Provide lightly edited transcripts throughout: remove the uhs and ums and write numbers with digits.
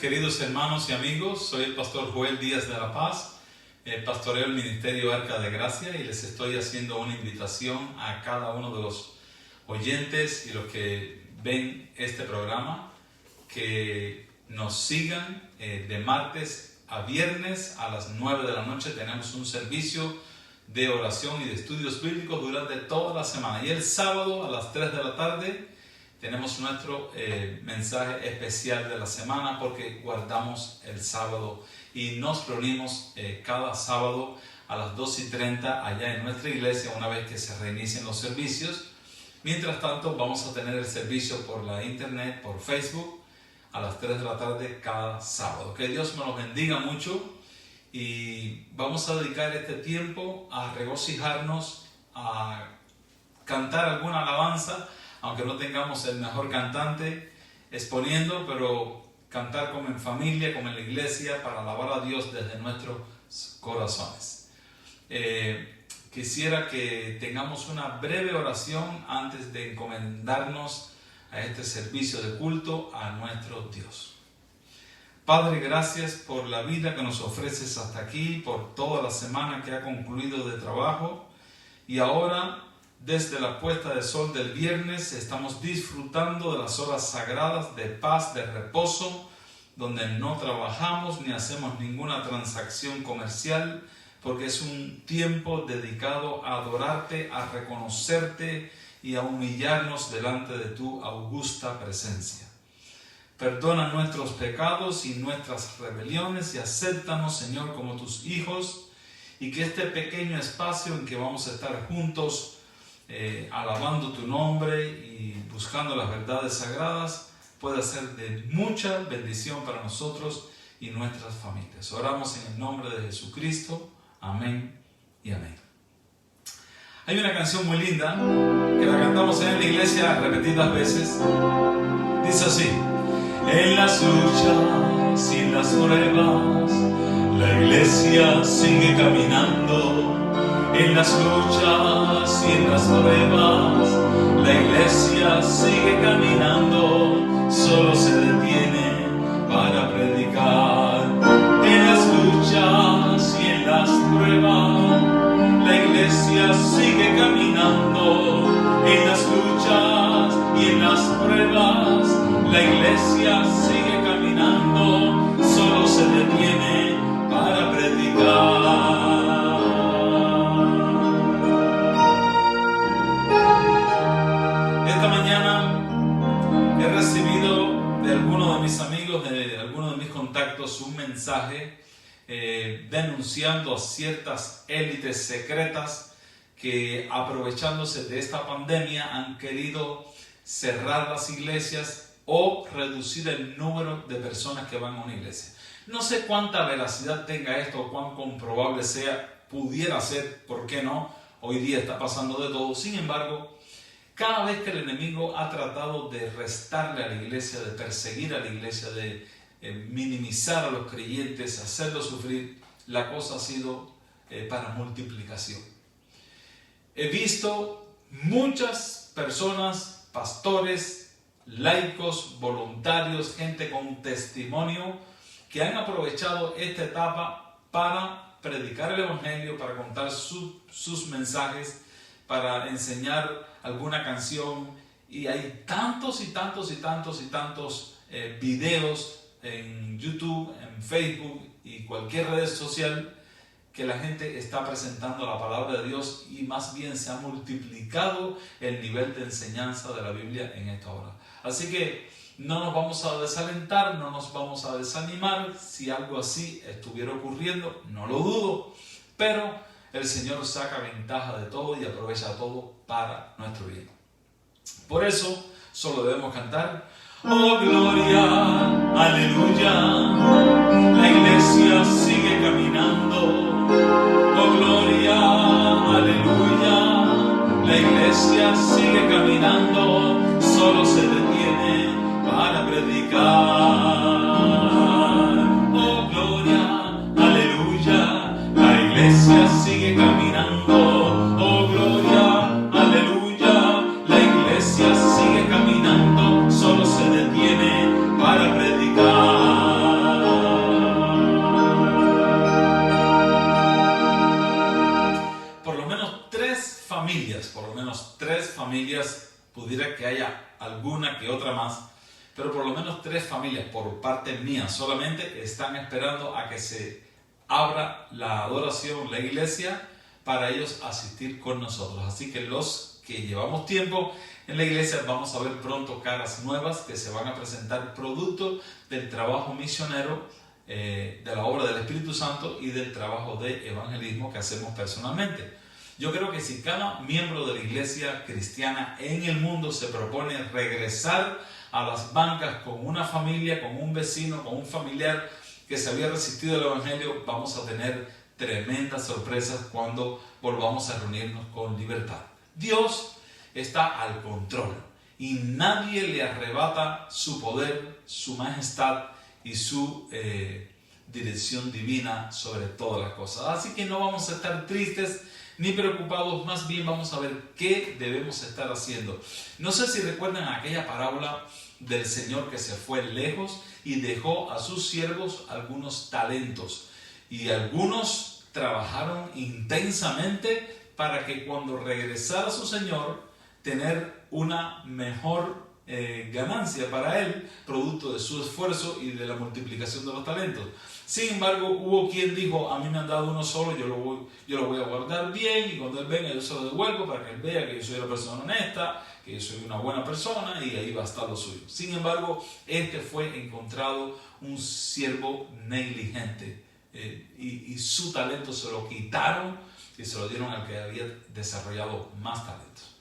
queridos hermanos y amigos. Soy el pastor Joel Díaz de la Paz, pastoreo el Ministerio Arca de Gracia, y les estoy haciendo una invitación a cada uno de los oyentes y los que ven este programa, que nos sigan de martes a viernes a las 9 de la noche. Tenemos un servicio de oración y de estudios bíblicos durante toda la semana, y el sábado a las 3 de la tarde tenemos nuestro mensaje especial de la semana, porque guardamos el sábado y nos reunimos cada sábado a las 2:30 allá en nuestra iglesia, una vez que se reinicien los servicios. Mientras tanto, vamos a tener el servicio por la internet, por Facebook, a las 3 de la tarde cada sábado. Que Dios me los bendiga mucho, y vamos a dedicar este tiempo a regocijarnos, a cantar alguna alabanza, aunque no tengamos el mejor cantante exponiendo, pero cantar como en familia, como en la iglesia, para alabar a Dios desde nuestros corazones. Quisiera que tengamos una breve oración antes de encomendarnos a este servicio de culto a nuestro Dios. Padre, gracias por la vida que nos ofreces hasta aquí, por toda la semana que ha concluido de trabajo, y ahora, desde la puesta de sol del viernes, estamos disfrutando de las horas sagradas de paz, de reposo, donde no trabajamos ni hacemos ninguna transacción comercial, porque es un tiempo dedicado a adorarte, a reconocerte y a humillarnos delante de tu augusta presencia. Perdona nuestros pecados y nuestras rebeliones, y acéptanos, Señor, como tus hijos, y que este pequeño espacio en que vamos a estar juntos, alabando tu nombre y buscando las verdades sagradas, pueda ser de mucha bendición para nosotros y nuestras familias. Oramos en el nombre de Jesucristo. Amén y amén. Hay una canción muy linda que la cantamos en la iglesia repetidas veces. Dice así: en las luchas y en las pruebas, la iglesia sigue caminando. En las luchas y en las pruebas, la iglesia sigue caminando, solo se detiene para predicar. En las luchas y en las pruebas, la iglesia sigue caminando. En las luchas y en las pruebas, la iglesia sigue caminando, solo se detiene para predicar. Esta mañana he recibido de algunos de mis amigos, de algunos de mis contactos, un mensaje denunciando a ciertas élites secretas que, aprovechándose de esta pandemia, han querido cerrar las iglesias o reducir el número de personas que van a una iglesia. No sé cuánta veracidad tenga esto o cuán comprobable sea, pudiera ser, ¿por qué no? Hoy día está pasando de todo. Sin embargo, cada vez que el enemigo ha tratado de restarle a la iglesia, de perseguir a la iglesia, de minimizar a los creyentes, hacerlos sufrir, la cosa ha sido para multiplicación. He visto muchas personas, pastores, laicos, voluntarios, gente con testimonio, que han aprovechado esta etapa para predicar el evangelio, para contar sus mensajes, para enseñar alguna canción, y hay tantos videos en YouTube, en Facebook y cualquier red social, que la gente está presentando la palabra de Dios, y más bien se ha multiplicado el nivel de enseñanza de la Biblia en esta hora. Así que no nos vamos a desalentar, no nos vamos a desanimar. Si algo así estuviera ocurriendo, no lo dudo, pero el Señor saca ventaja de todo y aprovecha todo para nuestro bien. Por eso solo debemos cantar: oh gloria, aleluya, la iglesia sigue caminando. Oh gloria, aleluya, la iglesia sigue caminando, solo se detiene para predicar. Oh gloria, aleluya, la iglesia sigue caminando. Oh gloria, aleluya, la iglesia sigue caminando, solo se detiene para predicar. familias, por lo menos 3 familias, pudiera que haya alguna que otra más, pero por lo menos 3 familias por parte mía solamente están esperando a que se abra la adoración, la iglesia, para ellos asistir con nosotros. Así que los que llevamos tiempo en la iglesia vamos a ver pronto caras nuevas que se van a presentar producto del trabajo misionero, de la obra del Espíritu Santo y del trabajo de evangelismo que hacemos personalmente. Yo creo que si cada miembro de la iglesia cristiana en el mundo se propone regresar a las bancas con una familia, con un vecino, con un familiar que se había resistido al evangelio, vamos a tener tremendas sorpresas cuando volvamos a reunirnos con libertad. Dios está al control y nadie le arrebata su poder, su majestad y su dirección divina sobre todas las cosas. Así que no vamos a estar tristes ni preocupados, más bien vamos a ver qué debemos estar haciendo. No sé si recuerdan aquella parábola del Señor que se fue lejos y dejó a sus siervos algunos talentos, y algunos trabajaron intensamente para que cuando regresara su Señor tener una mejor ganancia para él, producto de su esfuerzo y de la multiplicación de los talentos. Sin embargo, hubo quien dijo: a mí me han dado uno solo, yo lo voy a guardar bien, y cuando él venga yo se lo devuelvo para que él vea que yo soy una persona honesta, que yo soy una buena persona, y ahí va a estar lo suyo. Sin embargo, este fue encontrado un siervo negligente, y su talento se lo quitaron y se lo dieron al que había desarrollado más talentos.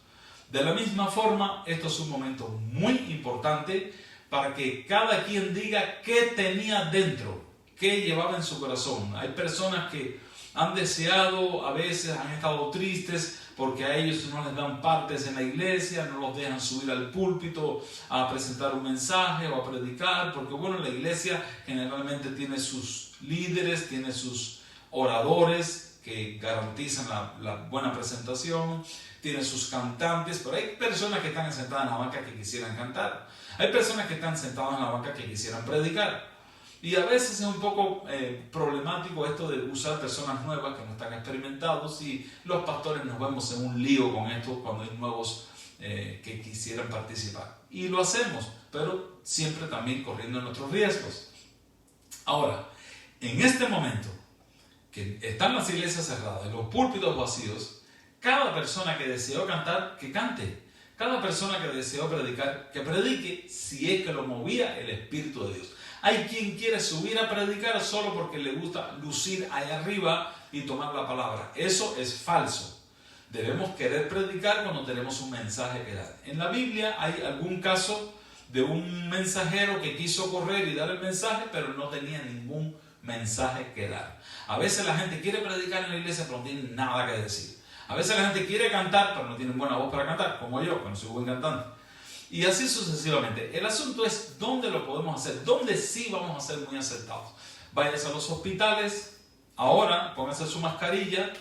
De la misma forma, esto es un momento muy importante para que cada quien diga qué tenía dentro, qué llevaba en su corazón. Hay personas que han deseado, a veces han estado tristes porque a ellos no les dan partes en la iglesia, no los dejan subir al púlpito a presentar un mensaje o a predicar, porque bueno, la iglesia generalmente tiene sus líderes, tiene sus oradores que garantizan la buena presentación, tiene sus cantantes, pero hay personas que están sentadas en la banca que quisieran cantar, hay personas que están sentadas en la banca que quisieran predicar. Y a veces es un poco problemático esto de usar personas nuevas que no están experimentados, y los pastores nos vemos en un lío con esto cuando hay nuevos que quisieran participar. Y lo hacemos, pero siempre también corriendo nuestros riesgos. Ahora, en este momento que están las iglesias cerradas, los púlpitos vacíos, cada persona que deseó cantar, que cante. Cada persona que deseó predicar, que predique, si es que lo movía el Espíritu de Dios. Hay quien quiere subir a predicar solo porque le gusta lucir allá arriba y tomar la palabra. Eso es falso. Debemos querer predicar cuando tenemos un mensaje que dar. En la Biblia hay algún caso de un mensajero que quiso correr y dar el mensaje, pero no tenía ningún mensaje que dar. A veces la gente quiere predicar en la iglesia, pero no tiene nada que decir. A veces la gente quiere cantar, pero no tiene buena voz para cantar, como yo, que no soy buen cantante. Y así sucesivamente. El asunto es dónde lo podemos hacer, dónde sí vamos a ser muy aceptados. Váyase a los hospitales, ahora póngase su mascarilla,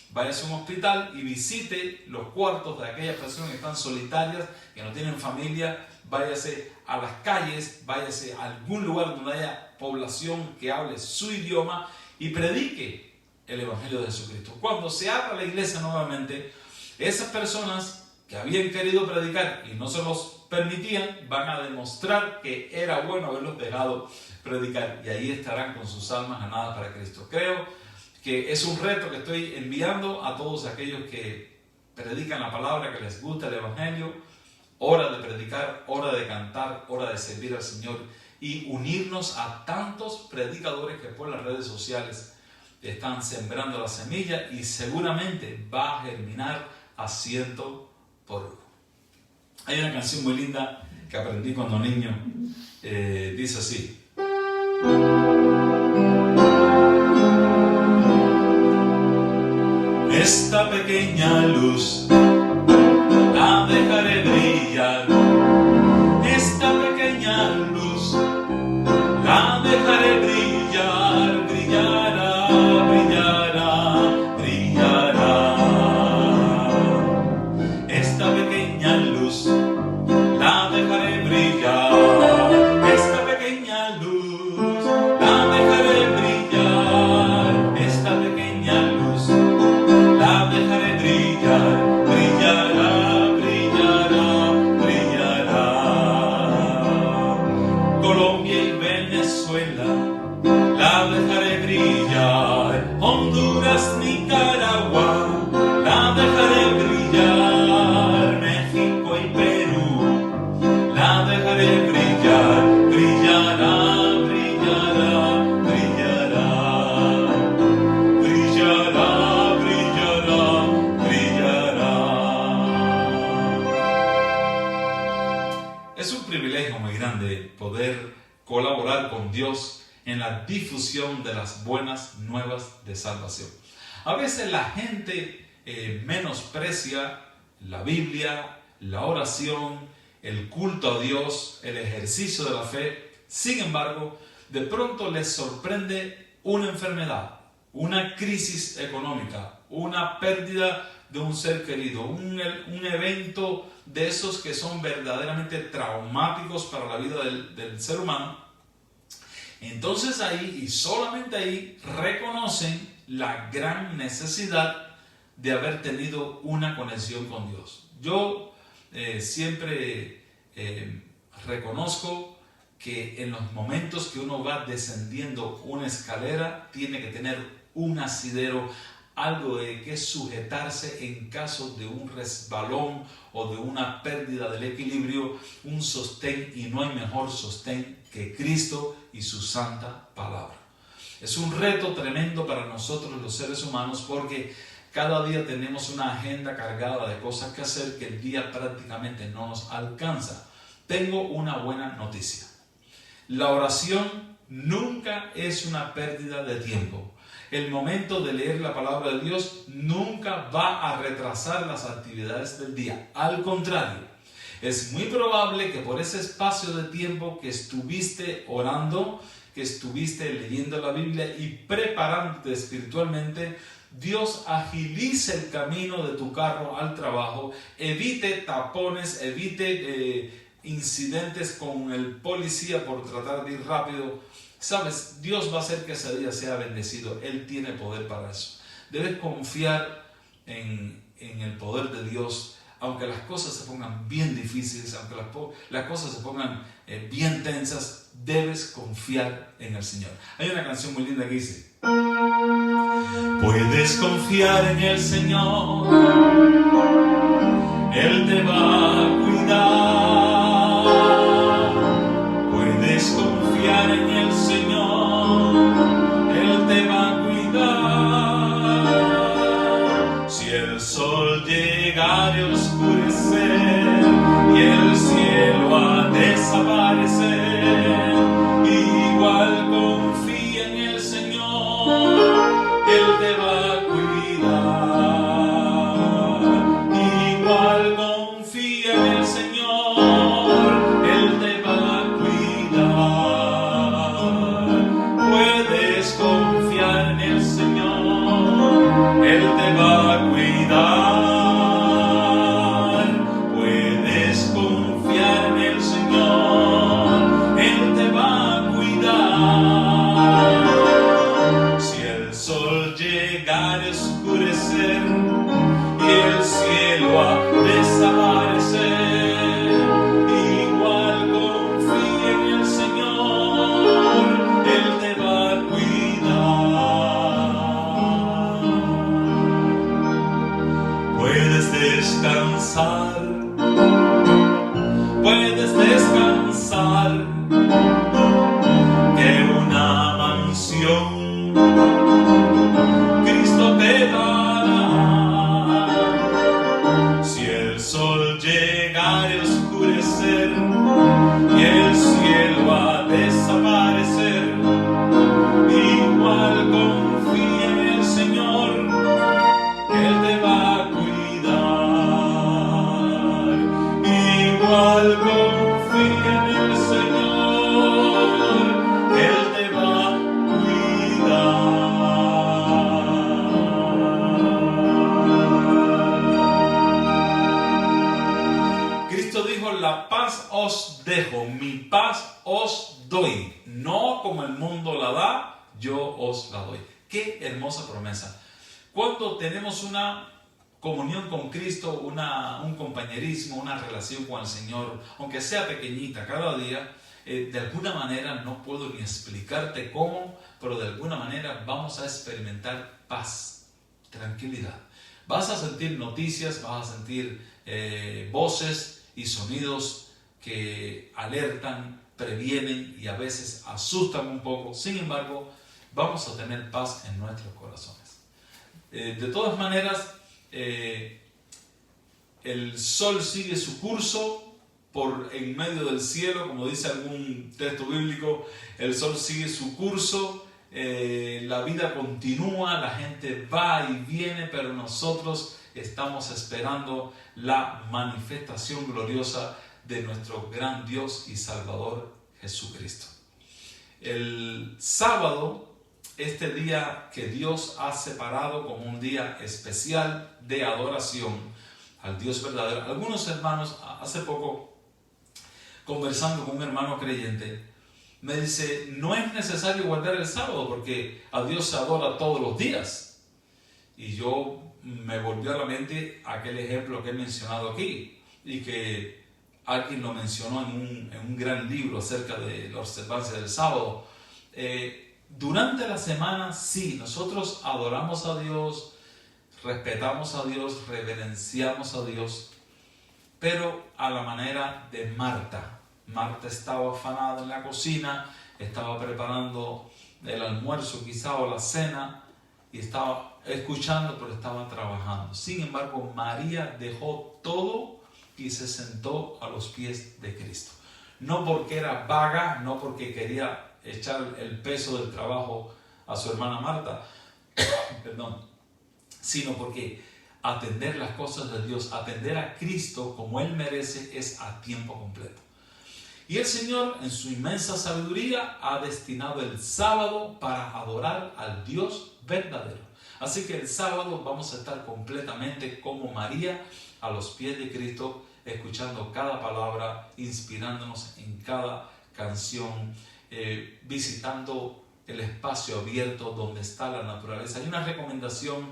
váyase a un hospital y visite los cuartos de aquellas personas que están solitarias, que no tienen familia. Váyase a las calles, váyase a algún lugar donde haya población que hable su idioma y predique el Evangelio de Jesucristo. Cuando se abra la iglesia nuevamente, esas personas que habían querido predicar y no se los permitían, van a demostrar que era bueno haberlos dejado predicar, y ahí estarán con sus almas ganadas para Cristo. Creo que es un reto que estoy enviando a todos aquellos que predican la palabra, que les gusta el Evangelio. Hora de predicar, hora de cantar, hora de servir al Señor y unirnos a tantos predicadores que por las redes sociales están sembrando la semilla, y seguramente va a germinar a 100 por 1. Hay una canción muy linda que aprendí cuando niño, dice así: esta pequeña luz la dejaré brillar, esta pequeña luz la dejaré brillar, brillará, brillará, brillará. Esta pequeña luz la dejaré brillar, esta pequeña luz la dejaré brillar, esta pequeña luz la dejaré brillar, brillar. con Dios en la difusión de las buenas nuevas de salvación. A veces la gente menosprecia la Biblia, la oración, el culto a Dios, el ejercicio de la fe. Sin embargo, de pronto les sorprende una enfermedad, una crisis económica, una pérdida de un ser querido, un evento de esos que son verdaderamente traumáticos para la vida del ser humano. Entonces ahí, y solamente ahí, reconocen la gran necesidad de haber tenido una conexión con Dios. Yo siempre reconozco que en los momentos que uno va descendiendo una escalera, tiene que tener un asidero, algo de que sujetarse en caso de un resbalón o de una pérdida del equilibrio, un sostén, y no hay mejor sostén que Cristo y su santa palabra. Es un reto tremendo para nosotros los seres humanos, porque cada día tenemos una agenda cargada de cosas que hacer que el día prácticamente no nos alcanza. Tengo una buena noticia. La oración nunca es una pérdida de tiempo. El momento de leer la palabra de Dios nunca va a retrasar las actividades del día. Al contrario, es muy probable que por ese espacio de tiempo que estuviste orando, que estuviste leyendo la Biblia y preparándote espiritualmente, Dios agilice el camino de tu carro al trabajo, evite tapones, evite incidentes con el policía por tratar de ir rápido. Sabes, Dios va a hacer que ese día sea bendecido. Él tiene poder para eso. Debes confiar en el poder de Dios, aunque las cosas se pongan bien difíciles, aunque las cosas se pongan bien tensas. Debes confiar en el Señor. Hay una canción muy linda que dice: puedes confiar en el Señor, Él te va a cuidar. Puedes confiar en el Señor, Él te va a cuidar. Si el sol llegare a oscurecer y el cielo a desaparecer, igual confía en el Señor, Él te va a cuidar. Igual confía en el Señor, Él te va a cuidar. Puedes confiar en el Señor, Él te va a cuidar. Puedes confiar en el Señor, Él te va a cuidar. Si el sol llegare a oscurecer y el cielo a desaparecer, igual confía en el Señor, Él te va a cuidar. Puedes descansar, que una mansión Cristo te dará. Si el sol llegare a oscurecer y el cielo a desaparecer, igual confía en el Señor, Él te va a cuidar. Igual confía en el Señor, Él te va a cuidar. Cristo dijo: la paz os dejo, mi paz os doy. No como el mundo la da, yo os la doy. Qué hermosa promesa. Cuando tenemos una comunión con Cristo, un compañerismo, una relación con el Señor, aunque sea pequeñita cada día, de alguna manera, no puedo ni explicarte cómo, pero de alguna manera vamos a experimentar paz, tranquilidad. Vas a sentir noticias, vas a sentir voces y sonidos que alertan, previenen y a veces asustan un poco. Sin embargo, vamos a tener paz en nuestros corazones. De todas maneras, el sol sigue su curso por en medio del cielo, como dice algún texto bíblico, el sol sigue su curso, la vida continúa, la gente va y viene, pero nosotros estamos esperando la manifestación gloriosa de nuestro gran Dios y Salvador Jesucristo. El sábado, este día que Dios ha separado como un día especial de adoración al Dios verdadero. Algunos hermanos, hace poco, conversando con un hermano creyente, me dice, no es necesario guardar el sábado porque a Dios se adora todos los días. Y yo me volvió a la mente aquel ejemplo que he mencionado aquí y que alguien lo mencionó en un gran libro acerca de la observancia del sábado. Durante la semana, sí, nosotros adoramos a Dios, respetamos a Dios, reverenciamos a Dios, pero a la manera de Marta. Marta estaba afanada en la cocina, estaba preparando el almuerzo quizá o la cena y estaba escuchando, pero estaba trabajando. Sin embargo, María dejó todo y se sentó a los pies de Cristo. No porque era vaga, no porque quería echar el peso del trabajo a su hermana Marta, perdón, sino porque atender las cosas de Dios, atender a Cristo como Él merece, es a tiempo completo. Y el Señor, en su inmensa sabiduría, ha destinado el sábado para adorar al Dios verdadero. Así que el sábado vamos a estar completamente como María a los pies de Cristo, escuchando cada palabra, inspirándonos en cada canción, visitando el espacio abierto donde está la naturaleza. Hay una recomendación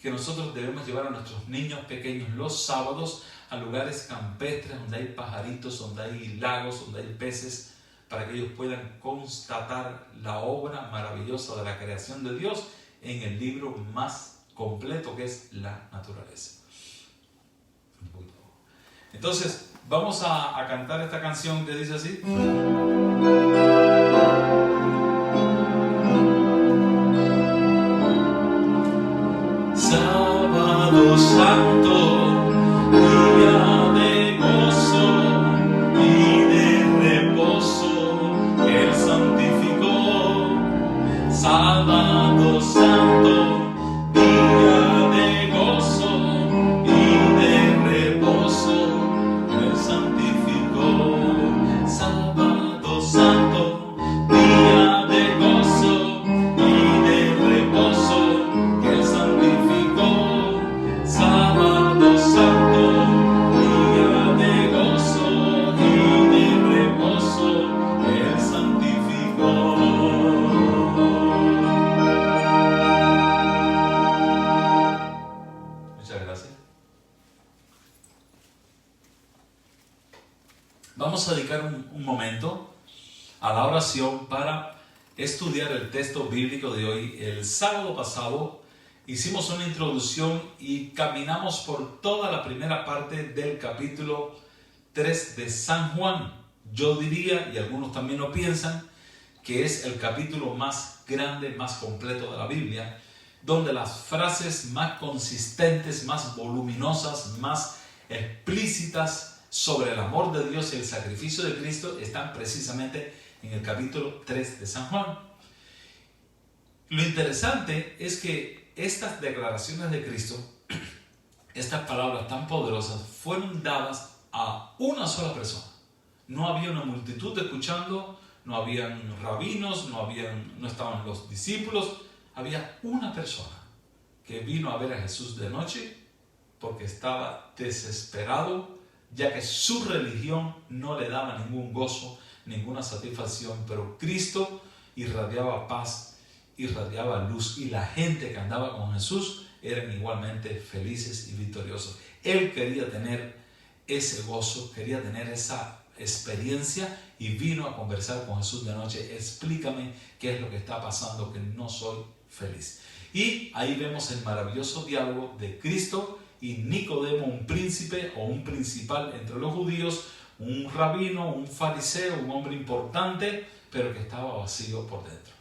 que nosotros debemos llevar a nuestros niños pequeños los sábados a lugares campestres donde hay pajaritos, donde hay lagos, donde hay peces, para que ellos puedan constatar la obra maravillosa de la creación de Dios en el libro más completo que es la naturaleza. Entonces, vamos a cantar esta canción que dice así. Sábado Santo, día de gozo y de reposo, Él santificó. Sábado Santo, día de gozo y de reposo, Él santificó. Sábado Santo, día de gozo y de reposo, Él santificó. Sábado Santo, día de gozo y de reposo, Él santificó. Muchas gracias. Vamos a dedicar un momento a la oración para estudiar el texto bíblico de hoy. El sábado pasado hicimos una introducción y caminamos por toda la primera parte del capítulo 3 de San Juan. Yo diría, y algunos también lo piensan, que es el capítulo más grande, más completo de la Biblia, donde las frases más consistentes, más voluminosas, más explícitas sobre el amor de Dios y el sacrificio de Cristo están precisamente en el capítulo 3 de San Juan. Lo interesante es que estas declaraciones de Cristo, estas palabras tan poderosas, fueron dadas a una sola persona. No había una multitud escuchando, no habían rabinos, no estaban los discípulos. Había una persona que vino a ver a Jesús de noche porque estaba desesperado, ya que su religión no le daba ningún gozo, ninguna satisfacción, pero Cristo irradiaba paz, irradiaba luz, y la gente que andaba con Jesús eran igualmente felices y victoriosos. Él quería tener ese gozo, quería tener esa experiencia y vino a conversar con Jesús de noche. Explícame qué es lo que está pasando, que no soy feliz. Y ahí vemos el maravilloso diálogo de Cristo y Nicodemo, un príncipe o un principal entre los judíos, un rabino, un fariseo, un hombre importante, pero que estaba vacío por dentro.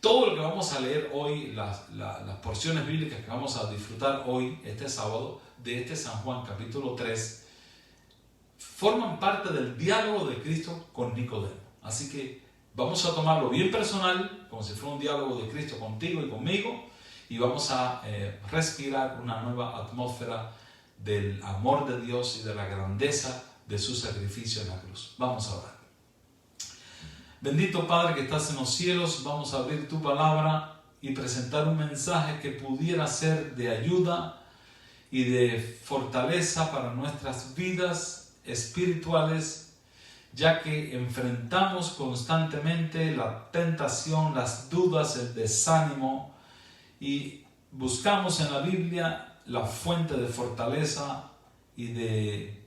Todo lo que vamos a leer hoy, las porciones bíblicas que vamos a disfrutar hoy, este sábado, de este San Juan capítulo 3, forman parte del diálogo de Cristo con Nicodemo. Así que vamos a tomarlo bien personal, como si fuera un diálogo de Cristo contigo y conmigo, y vamos a respirar una nueva atmósfera del amor de Dios y de la grandeza de su sacrificio en la cruz. Vamos a orar. Bendito Padre que estás en los cielos, vamos a abrir tu palabra y presentar un mensaje que pudiera ser de ayuda y de fortaleza para nuestras vidas espirituales, ya que enfrentamos constantemente la tentación, las dudas, el desánimo, y buscamos en la Biblia la fuente de fortaleza y de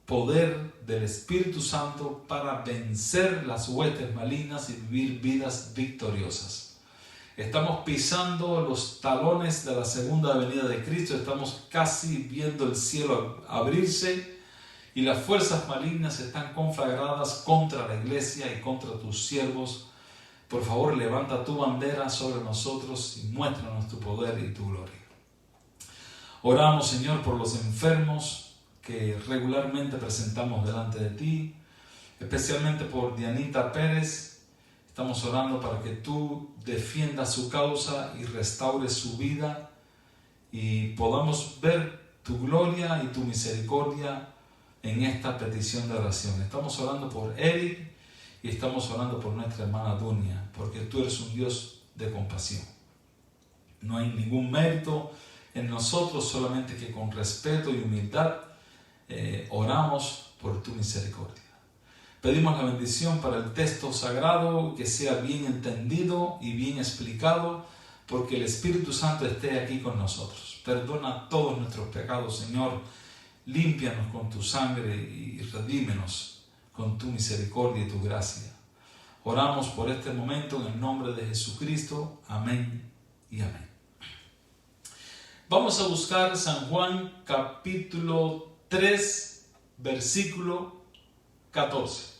poder del Espíritu Santo para vencer las huestes malignas y vivir vidas victoriosas. Estamos pisando los talones de la segunda venida de Cristo, estamos casi viendo el cielo abrirse y las fuerzas malignas están conflagradas contra la iglesia y contra tus siervos. Por favor, levanta tu bandera sobre nosotros y muéstranos tu poder y tu gloria. Oramos, Señor, por los enfermos que regularmente presentamos delante de ti, especialmente por Dianita Pérez. Estamos orando para que tú defiendas su causa y restaures su vida y podamos ver tu gloria y tu misericordia en esta petición de oración. Estamos orando por Eric y estamos orando por nuestra hermana Dunia, porque tú eres un Dios de compasión. No hay ningún mérito en nosotros, solamente que con respeto y humildad oramos por tu misericordia. Pedimos la bendición para el texto sagrado, que sea bien entendido y bien explicado, porque el Espíritu Santo esté aquí con nosotros. Perdona todos nuestros pecados, Señor. Límpianos con tu sangre y redímenos con tu misericordia y tu gracia. Oramos por este momento en el nombre de Jesucristo. Amén y amén. Vamos a buscar San Juan capítulo 3, versículo 14.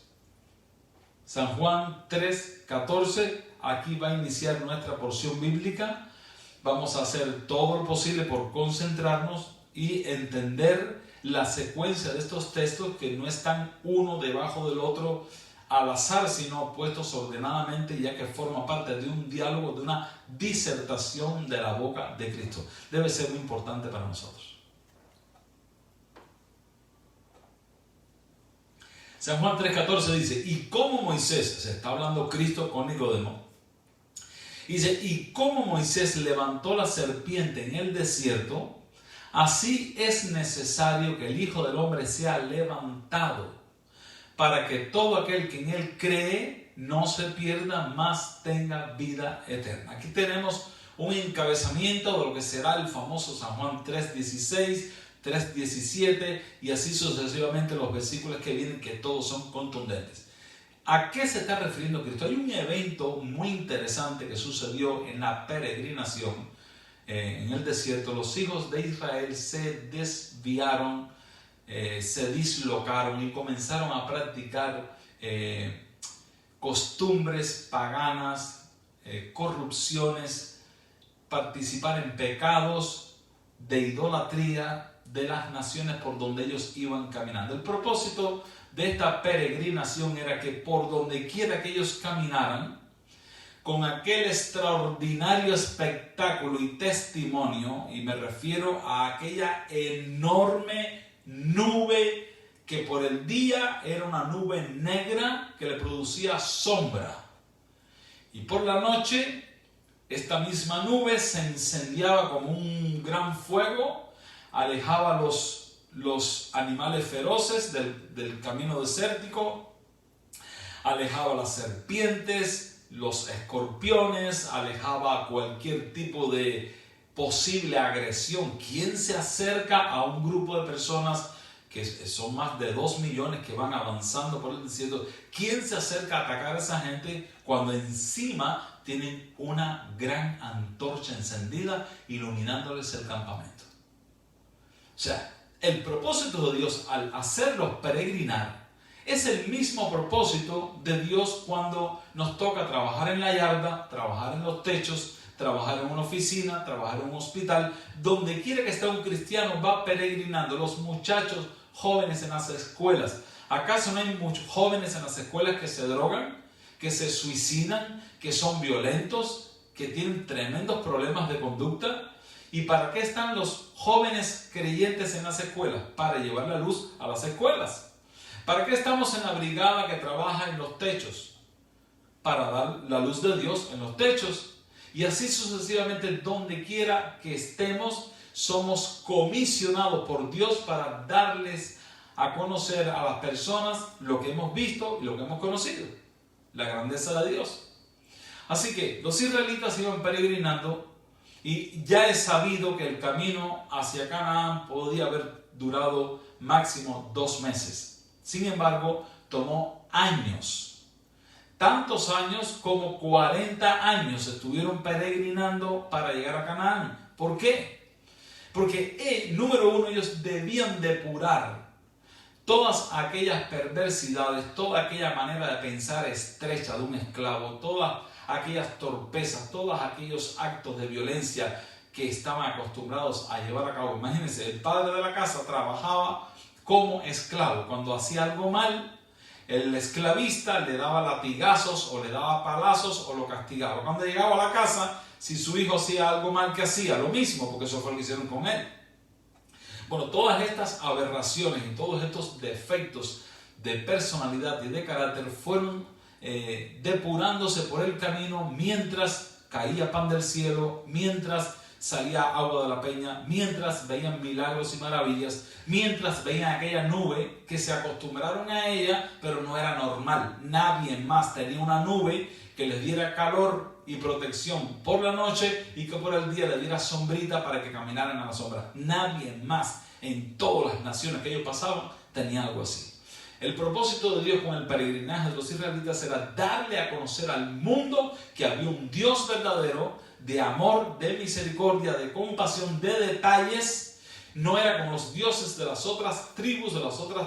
San Juan 3, 14. Aquí va a iniciar nuestra porción bíblica. Vamos a hacer todo lo posible por concentrarnos y entender la secuencia de estos textos, que no están uno debajo del otro al azar, sino puestos ordenadamente, ya que forma parte de un diálogo, de una disertación de la boca de Cristo. Debe ser muy importante para nosotros. San Juan 3:14 dice, y como Moisés, se está hablando Cristo con Nicodemo, dice, y como Moisés levantó la serpiente en el desierto, así es necesario que el Hijo del Hombre sea levantado, para que todo aquel que en él cree no se pierda, mas tenga vida eterna. Aquí tenemos un encabezamiento de lo que será el famoso San Juan 3:16, 3:17 y así sucesivamente los versículos que vienen, que todos son contundentes. ¿A qué se está refiriendo Cristo? Hay un evento muy interesante que sucedió en la peregrinación en el desierto. Los hijos de Israel se desviaron, se dislocaron y comenzaron a practicar costumbres paganas, corrupciones, participar en pecados de idolatría de las naciones por donde ellos iban caminando. El propósito de esta peregrinación era que por donde quiera que ellos caminaran, con aquel extraordinario espectáculo y testimonio, y me refiero a aquella enorme nube que por el día era una nube negra que le producía sombra, y por la noche esta misma nube se incendiaba como un gran fuego, alejaba los animales feroces del camino desértico, alejaba las serpientes, los escorpiones, alejaba cualquier tipo de posible agresión. ¿Quién se acerca a un grupo de personas que son más de 2 millones que van avanzando por el desierto? ¿Quién se acerca a atacar a esa gente cuando encima tienen una gran antorcha encendida iluminándoles el campamento? O sea, el propósito de Dios al hacerlos peregrinar es el mismo propósito de Dios cuando nos toca trabajar en la yarda, trabajar en los techos, trabajar en una oficina, trabajar en un hospital. Donde quiera que esté un cristiano va peregrinando. Los muchachos jóvenes en las escuelas. ¿Acaso no hay muchos jóvenes en las escuelas que se drogan, que se suicidan, que son violentos, que tienen tremendos problemas de conducta? ¿Y para qué están los jóvenes creyentes en las escuelas? Para llevar la luz a las escuelas. ¿Para qué estamos en la brigada que trabaja en los techos? Para dar la luz de Dios en los techos. Y así sucesivamente, donde quiera que estemos, somos comisionados por Dios para darles a conocer a las personas lo que hemos visto y lo que hemos conocido. La grandeza de Dios. Así que los israelitas iban peregrinando y ya es sabido que el camino hacia Canaán podía haber durado máximo 2 meses. Sin embargo, tomó años. Tantos años como 40 años estuvieron peregrinando para llegar a Canaán. ¿Por qué? Porque, número uno, ellos debían depurar todas aquellas perversidades, toda aquella manera de pensar estrecha de un esclavo, todas aquellas torpezas, todos aquellos actos de violencia que estaban acostumbrados a llevar a cabo. Imagínense, el padre de la casa trabajaba como esclavo. Cuando hacía algo mal, el esclavista le daba latigazos o le daba palazos o lo castigaba. Cuando llegaba a la casa, si su hijo hacía algo mal, ¿qué hacía? Lo mismo, porque eso fue lo que hicieron con él. Bueno, todas estas aberraciones y todos estos defectos de personalidad y de carácter fueron depurándose por el camino mientras caía pan del cielo, mientras salía agua de la peña, mientras veían milagros y maravillas, mientras veían aquella nube que se acostumbraron a ella, pero no era normal. Nadie más tenía una nube que les diera calor y protección por la noche y que por el día les diera sombrita para que caminaran a la sombra. Nadie más en todas las naciones que ellos pasaban tenía algo así. El propósito de Dios con el peregrinaje de los israelitas era darle a conocer al mundo que había un Dios verdadero, de amor, de misericordia, de compasión, de detalles. No era como los dioses de las otras tribus, de las otras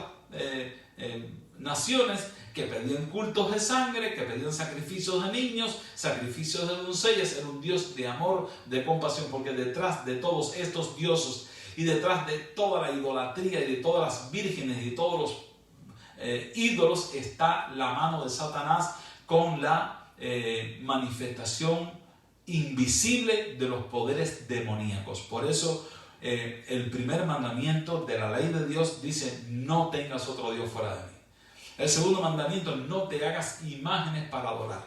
naciones, que pedían cultos de sangre, que pedían sacrificios de niños, sacrificios de doncellas. Era un Dios de amor, de compasión, porque detrás de todos estos dioses y detrás de toda la idolatría y de todas las vírgenes y de todos los ídolos está la mano de Satanás con la manifestación invisible de los poderes demoníacos. Por eso el primer mandamiento de la ley de Dios dice: no tengas otro Dios fuera de mí. El segundo mandamiento: no te hagas imágenes para adorar.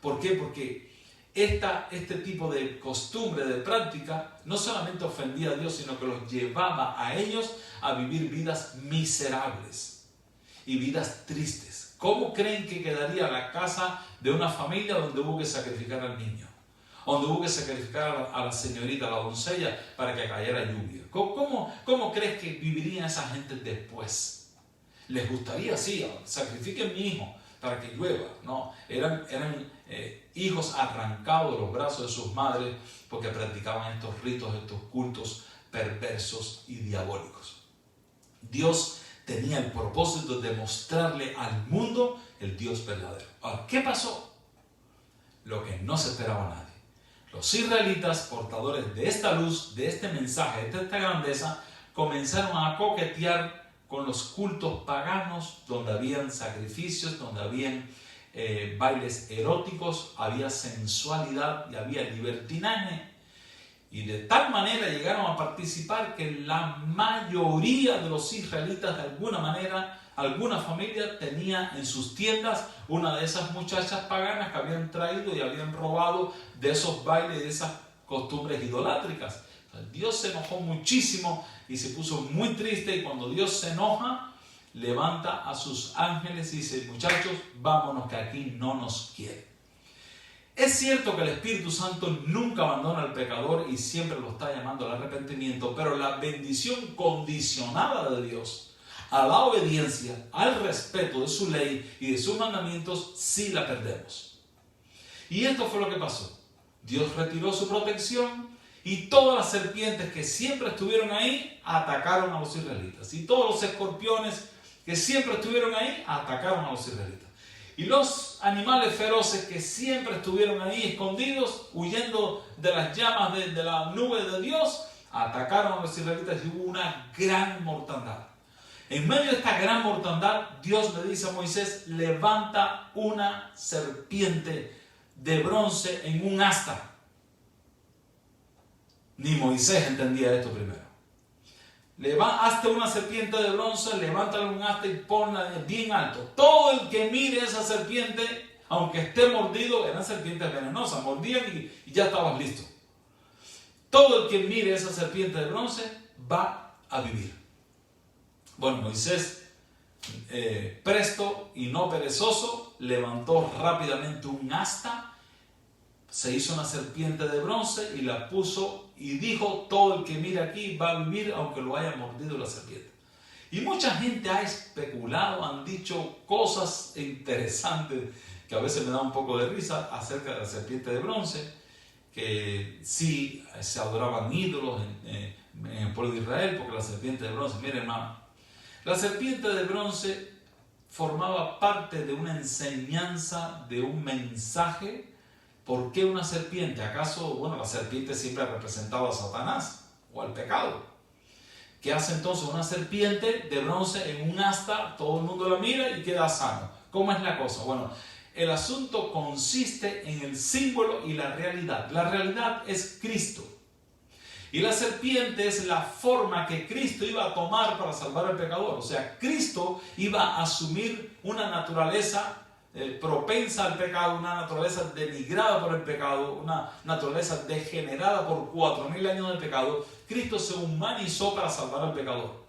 ¿Por qué? Porque este tipo de costumbre, de práctica, no solamente ofendía a Dios, sino que los llevaba a ellos a vivir vidas miserables y vidas tristes. ¿Cómo creen que quedaría la casa de una familia donde hubo que sacrificar al niño? Donde hubo que sacrificar a la señorita, a la doncella, para que cayera lluvia. ¿Cómo crees que vivirían esa gente después? ¿Les gustaría? Sí, sacrifiquen mi hijo para que llueva. No, eran hijos arrancados de los brazos de sus madres porque practicaban estos ritos, estos cultos perversos y diabólicos. Dios tenía el propósito de mostrarle al mundo el Dios verdadero. Ahora, ¿qué pasó? Lo que no se esperaba nadie. Los israelitas, portadores de esta luz, de este mensaje, de esta grandeza, comenzaron a coquetear con los cultos paganos, donde habían sacrificios, donde habían bailes eróticos, había sensualidad y había libertinaje. Y de tal manera llegaron a participar que la mayoría de los israelitas, de alguna manera, alguna familia tenía en sus tiendas una de esas muchachas paganas que habían traído y habían robado de esos bailes, de esas costumbres idolátricas. Dios se enojó muchísimo y se puso muy triste, y cuando Dios se enoja, levanta a sus ángeles y dice: muchachos, vámonos, que aquí no nos quiere. Es cierto que el Espíritu Santo nunca abandona al pecador y siempre lo está llamando al arrepentimiento, pero la bendición condicionada de Dios a la obediencia, al respeto de su ley y de sus mandamientos, sí la perdemos. Y esto fue lo que pasó. Dios retiró su protección y todas las serpientes que siempre estuvieron ahí atacaron a los israelitas. Y todos los escorpiones que siempre estuvieron ahí atacaron a los israelitas. Y los animales feroces que siempre estuvieron ahí escondidos, huyendo de las llamas de la nube de Dios, atacaron a los israelitas y hubo una gran mortandad. En medio de esta gran mortandad, Dios le dice a Moisés, levanta una serpiente de bronce en un asta. Ni Moisés entendía esto primero. Hazte una serpiente de bronce, levántala en un asta y ponla bien alto. Todo el que mire esa serpiente, aunque esté mordido, eran serpientes venenosas, mordían y ya estabas listo. Todo el que mire esa serpiente de bronce va a vivir. Bueno, Moisés, presto y no perezoso, levantó rápidamente un asta, se hizo una serpiente de bronce y la puso y dijo, todo el que mire aquí va a vivir aunque lo haya mordido la serpiente. Y mucha gente ha especulado, han dicho cosas interesantes que a veces me da un poco de risa acerca de la serpiente de bronce, que sí se adoraban ídolos en el pueblo de Israel, porque la serpiente de bronce, miren hermano, la serpiente de bronce formaba parte de una enseñanza, de un mensaje. ¿Por qué una serpiente? ¿Acaso, bueno, la serpiente siempre ha representado a Satanás o al pecado? ¿Qué hace entonces una serpiente de bronce en un asta? Todo el mundo la mira y queda sano. ¿Cómo es la cosa? Bueno, el asunto consiste en el símbolo y la realidad. La realidad es Cristo. Y la serpiente es la forma que Cristo iba a tomar para salvar al pecador. O sea, Cristo iba a asumir una naturaleza propensa al pecado, una naturaleza denigrada por el pecado, una naturaleza degenerada por 4.000 años de pecado. Cristo se humanizó para salvar al pecador.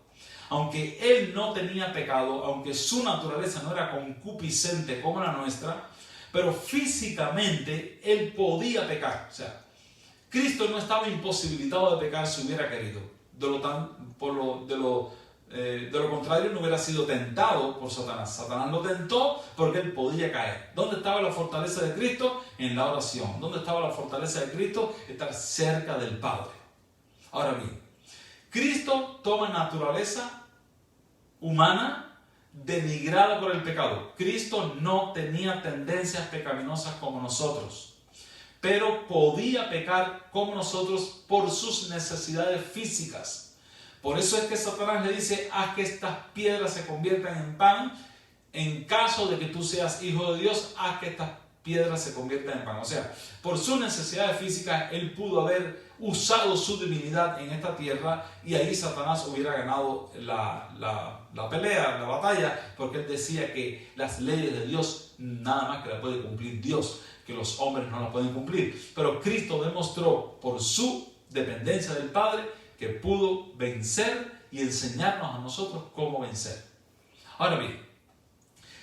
Aunque Él no tenía pecado, aunque su naturaleza no era concupiscente como la nuestra, pero físicamente Él podía pecar. O sea, Cristo no estaba imposibilitado de pecar si hubiera querido. De lo contrario, no hubiera sido tentado por Satanás. Satanás lo tentó porque él podía caer. ¿Dónde estaba la fortaleza de Cristo? En la oración. ¿Dónde estaba la fortaleza de Cristo? Estar cerca del Padre. Ahora bien, Cristo toma naturaleza humana denigrada por el pecado. Cristo no tenía tendencias pecaminosas como nosotros, pero podía pecar como nosotros por sus necesidades físicas. Por eso es que Satanás le dice, haz que estas piedras se conviertan en pan. En caso de que tú seas hijo de Dios, haz que estas piedras se conviertan en pan. O sea, por sus necesidades físicas, él pudo haber usado su divinidad en esta tierra y ahí Satanás hubiera ganado la pelea, la batalla, porque él decía que las leyes de Dios nada más que las puede cumplir Dios, que los hombres no las pueden cumplir. Pero Cristo demostró por su dependencia del Padre que pudo vencer y enseñarnos a nosotros cómo vencer. Ahora bien,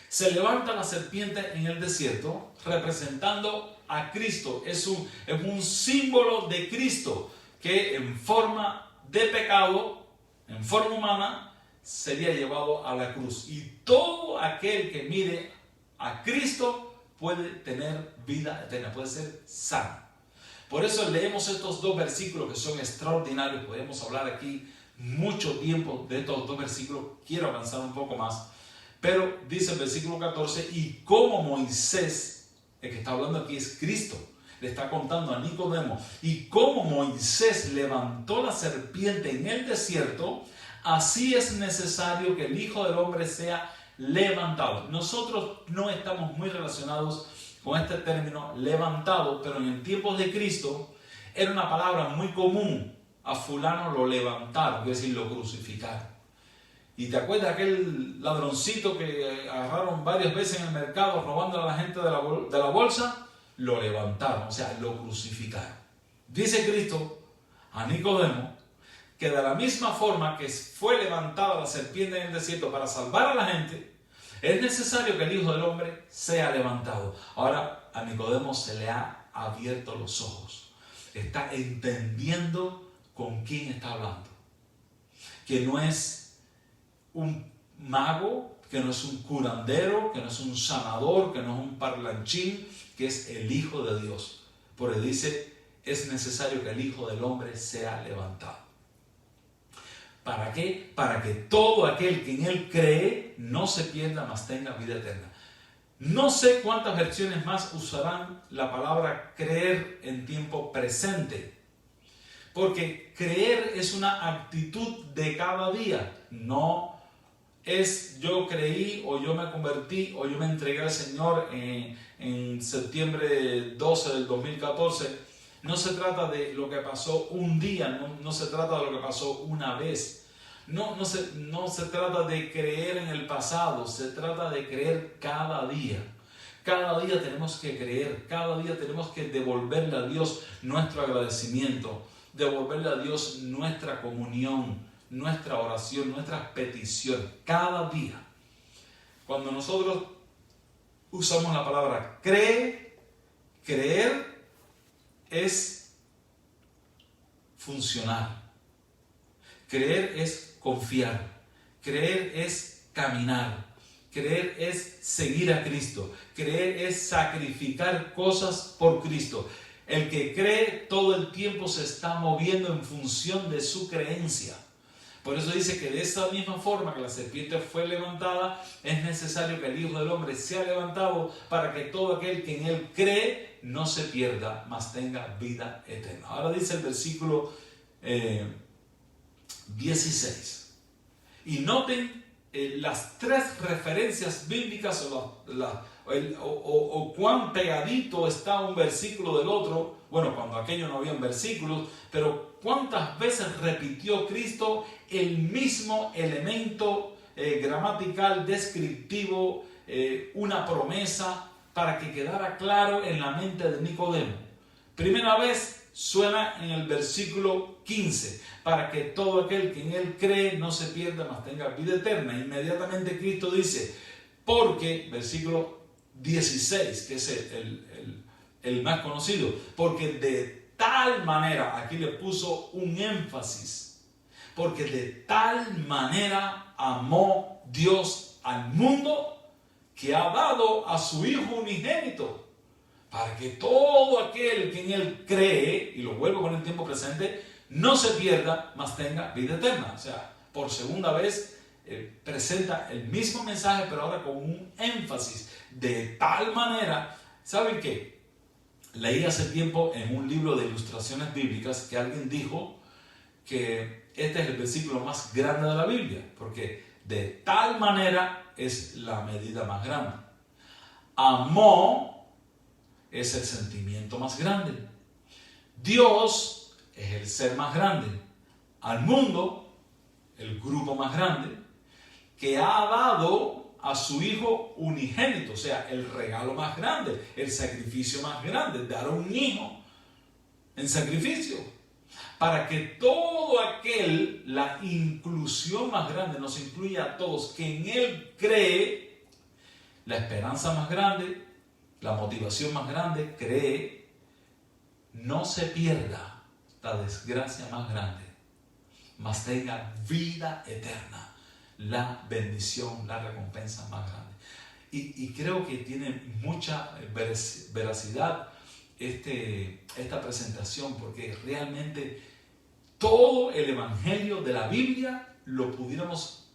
se levanta la serpiente en el desierto representando a Cristo. Es un símbolo de Cristo que en forma de pecado, en forma humana, sería llevado a la cruz. Y todo aquel que mire a Cristo puede tener vida eterna, puede ser sano. Por eso leemos estos dos versículos que son extraordinarios. Podemos hablar aquí mucho tiempo de estos dos versículos. Quiero avanzar un poco más. Pero dice el versículo 14, y como Moisés, el que está hablando aquí es Cristo, le está contando a Nicodemo, y como Moisés levantó la serpiente en el desierto, así es necesario que el Hijo del Hombre sea levantado. Nosotros no estamos muy relacionados con este término levantado, pero en el tiempo de Cristo era una palabra muy común. A fulano lo levantaron, es decir, lo crucificaron. ¿Y te acuerdas de aquel ladroncito que agarraron varias veces en el mercado robando a la gente de la bolsa? Lo levantaron, o sea, lo crucificaron. Dice Cristo a Nicodemo que de la misma forma que fue levantada la serpiente en el desierto para salvar a la gente, es necesario que el Hijo del Hombre sea levantado. Ahora a Nicodemo se le ha abierto los ojos. Está entendiendo con quién está hablando. Que no es un mago, que no es un curandero, que no es un sanador, que no es un parlanchín, que es el Hijo de Dios. Porque dice, es necesario que el Hijo del Hombre sea levantado. ¿Para qué? Para que todo aquel que en Él cree no se pierda, mas tenga vida eterna. No sé cuántas versiones más usarán la palabra creer en tiempo presente. Porque creer es una actitud de cada día. No es yo creí o yo me convertí o yo me entregué al Señor en septiembre 12 del 2014. No se trata de lo que pasó un día, no se trata de lo que pasó una vez. No se trata de creer en el pasado, se trata de creer cada día. Cada día tenemos que creer, cada día tenemos que devolverle a Dios nuestro agradecimiento, devolverle a Dios nuestra comunión, nuestra oración, nuestras peticiones, cada día. Cuando nosotros usamos la palabra creer es funcionar. Creer es confiar. Creer es caminar. Creer es seguir a Cristo. Creer es sacrificar cosas por Cristo. El que cree todo el tiempo se está moviendo en función de su creencia. Por eso dice que de esa misma forma que la serpiente fue levantada, es necesario que el Hijo del Hombre sea levantado para que todo aquel que en él cree no se pierda, mas tenga vida eterna. Ahora dice el versículo 16. Y noten las tres referencias bíblicas o cuán pegadito está un versículo del otro. Bueno, cuando aquello no había versículos, pero cuántas veces repitió Cristo el mismo elemento gramatical, descriptivo, una promesa para que quedara claro en la mente de Nicodemo. Primera vez suena en el versículo 15, para que todo aquel que en él cree no se pierda, mas tenga vida eterna. Inmediatamente Cristo dice, porque, versículo 16, que es el más conocido, porque de tal manera, aquí le puso un énfasis, porque de tal manera amó Dios al mundo que ha dado a su Hijo unigénito, para que todo aquel que en él cree, y lo vuelvo con el tiempo presente, no se pierda, mas tenga vida eterna. O sea, por segunda vez presenta el mismo mensaje, pero ahora con un énfasis. De tal manera, ¿saben qué? Leí hace tiempo en un libro de ilustraciones bíblicas que alguien dijo que este es el versículo más grande de la Biblia, porque de tal manera es la medida más grande. Amó es el sentimiento más grande. Dios es el ser más grande. Al mundo, el grupo más grande, que ha dado a su Hijo unigénito, o sea, el regalo más grande, el sacrificio más grande, dar a un hijo en sacrificio, para que todo aquel, la inclusión más grande, nos incluya a todos, que en Él cree, la esperanza más grande, la motivación más grande, cree, no se pierda, la desgracia más grande, mas tenga vida eterna, la bendición, la recompensa más grande. Y creo que tiene mucha veracidad esta presentación, porque realmente todo el evangelio de la Biblia lo pudiéramos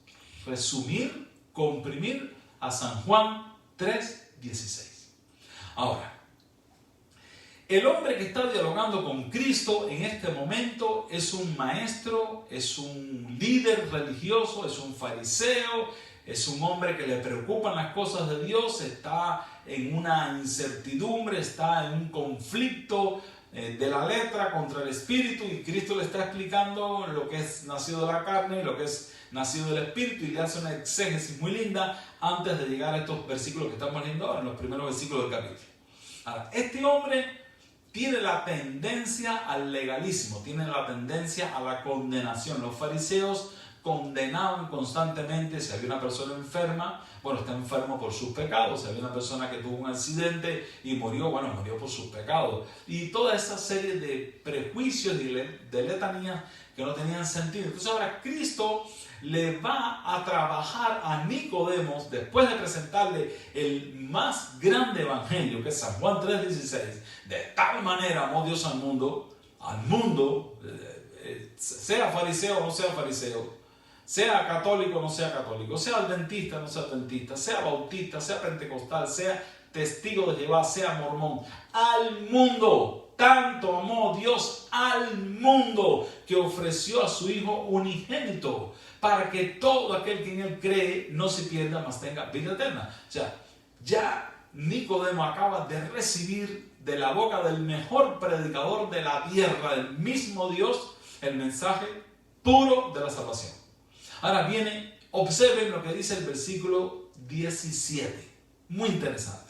resumir, comprimir a San Juan 3:16. Ahora, el hombre que está dialogando con Cristo en este momento es un maestro, es un líder religioso, es un fariseo, es un hombre que le preocupan las cosas de Dios, está en una incertidumbre, está en un conflicto de la letra contra el espíritu, y Cristo le está explicando lo que es nacido de la carne y lo que es nacido del espíritu, y le hace una exégesis muy linda antes de llegar a estos versículos que estamos leyendo ahora, en los primeros versículos del capítulo. Ahora, este hombre tiene la tendencia al legalismo, tiene la tendencia a la condenación. Los fariseos condenaban constantemente si había una persona enferma, bueno, está enfermo por sus pecados. Si había una persona que tuvo un accidente y murió, bueno, murió por sus pecados. Y toda esa serie de prejuicios y de letanías que no tenían sentido. Entonces ahora Cristo le va a trabajar a Nicodemo, después de presentarle el más grande evangelio, que es San Juan 3:16. De tal manera amó Dios al mundo, sea fariseo o no sea fariseo, sea católico o no sea católico, sea adventista o no sea adventista, sea bautista, sea pentecostal, sea testigo de Jehová, sea mormón, al mundo. tanto amó Dios al mundo que ofreció a su Hijo unigénito para que todo aquel que en Él cree no se pierda, mas tenga vida eterna. O sea, ya Nicodemo acaba de recibir de la boca del mejor predicador de la tierra, del mismo Dios, el mensaje puro de la salvación. Ahora viene, observen lo que dice el versículo 17. Muy interesante.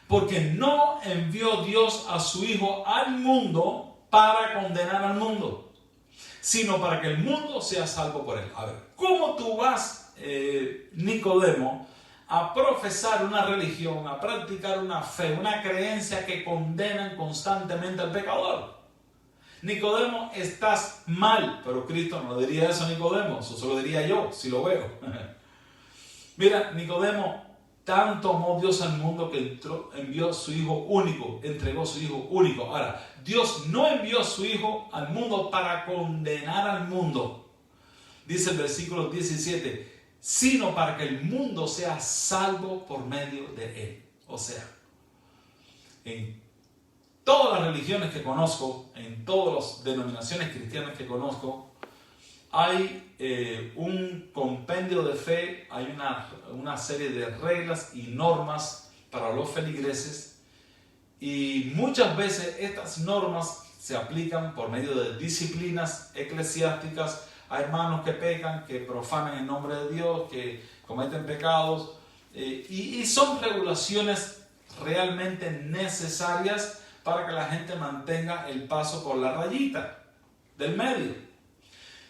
Porque no envió Dios a su Hijo al mundo para condenar al mundo, sino para que el mundo sea salvo por él. A ver, ¿cómo tú vas, Nicodemo, a profesar una religión, a practicar una fe, una creencia que condenan constantemente al pecador? Nicodemo, estás mal. Pero Cristo no le diría eso a Nicodemo, eso se lo diría yo, si lo veo. Mira, Nicodemo, tanto amó Dios al mundo que envió a su Hijo único, entregó su Hijo único. Ahora, Dios no envió a su Hijo al mundo para condenar al mundo, dice el versículo 17, sino para que el mundo sea salvo por medio de él. O sea, en todas las religiones que conozco, en todas las denominaciones cristianas que conozco, hay un compendio de fe, hay una serie de reglas y normas para los feligreses, y muchas veces estas normas se aplican por medio de disciplinas eclesiásticas a hermanos que pecan, que profanan el nombre de Dios, que cometen pecados, y son regulaciones realmente necesarias para que la gente mantenga el paso por la rayita del medio.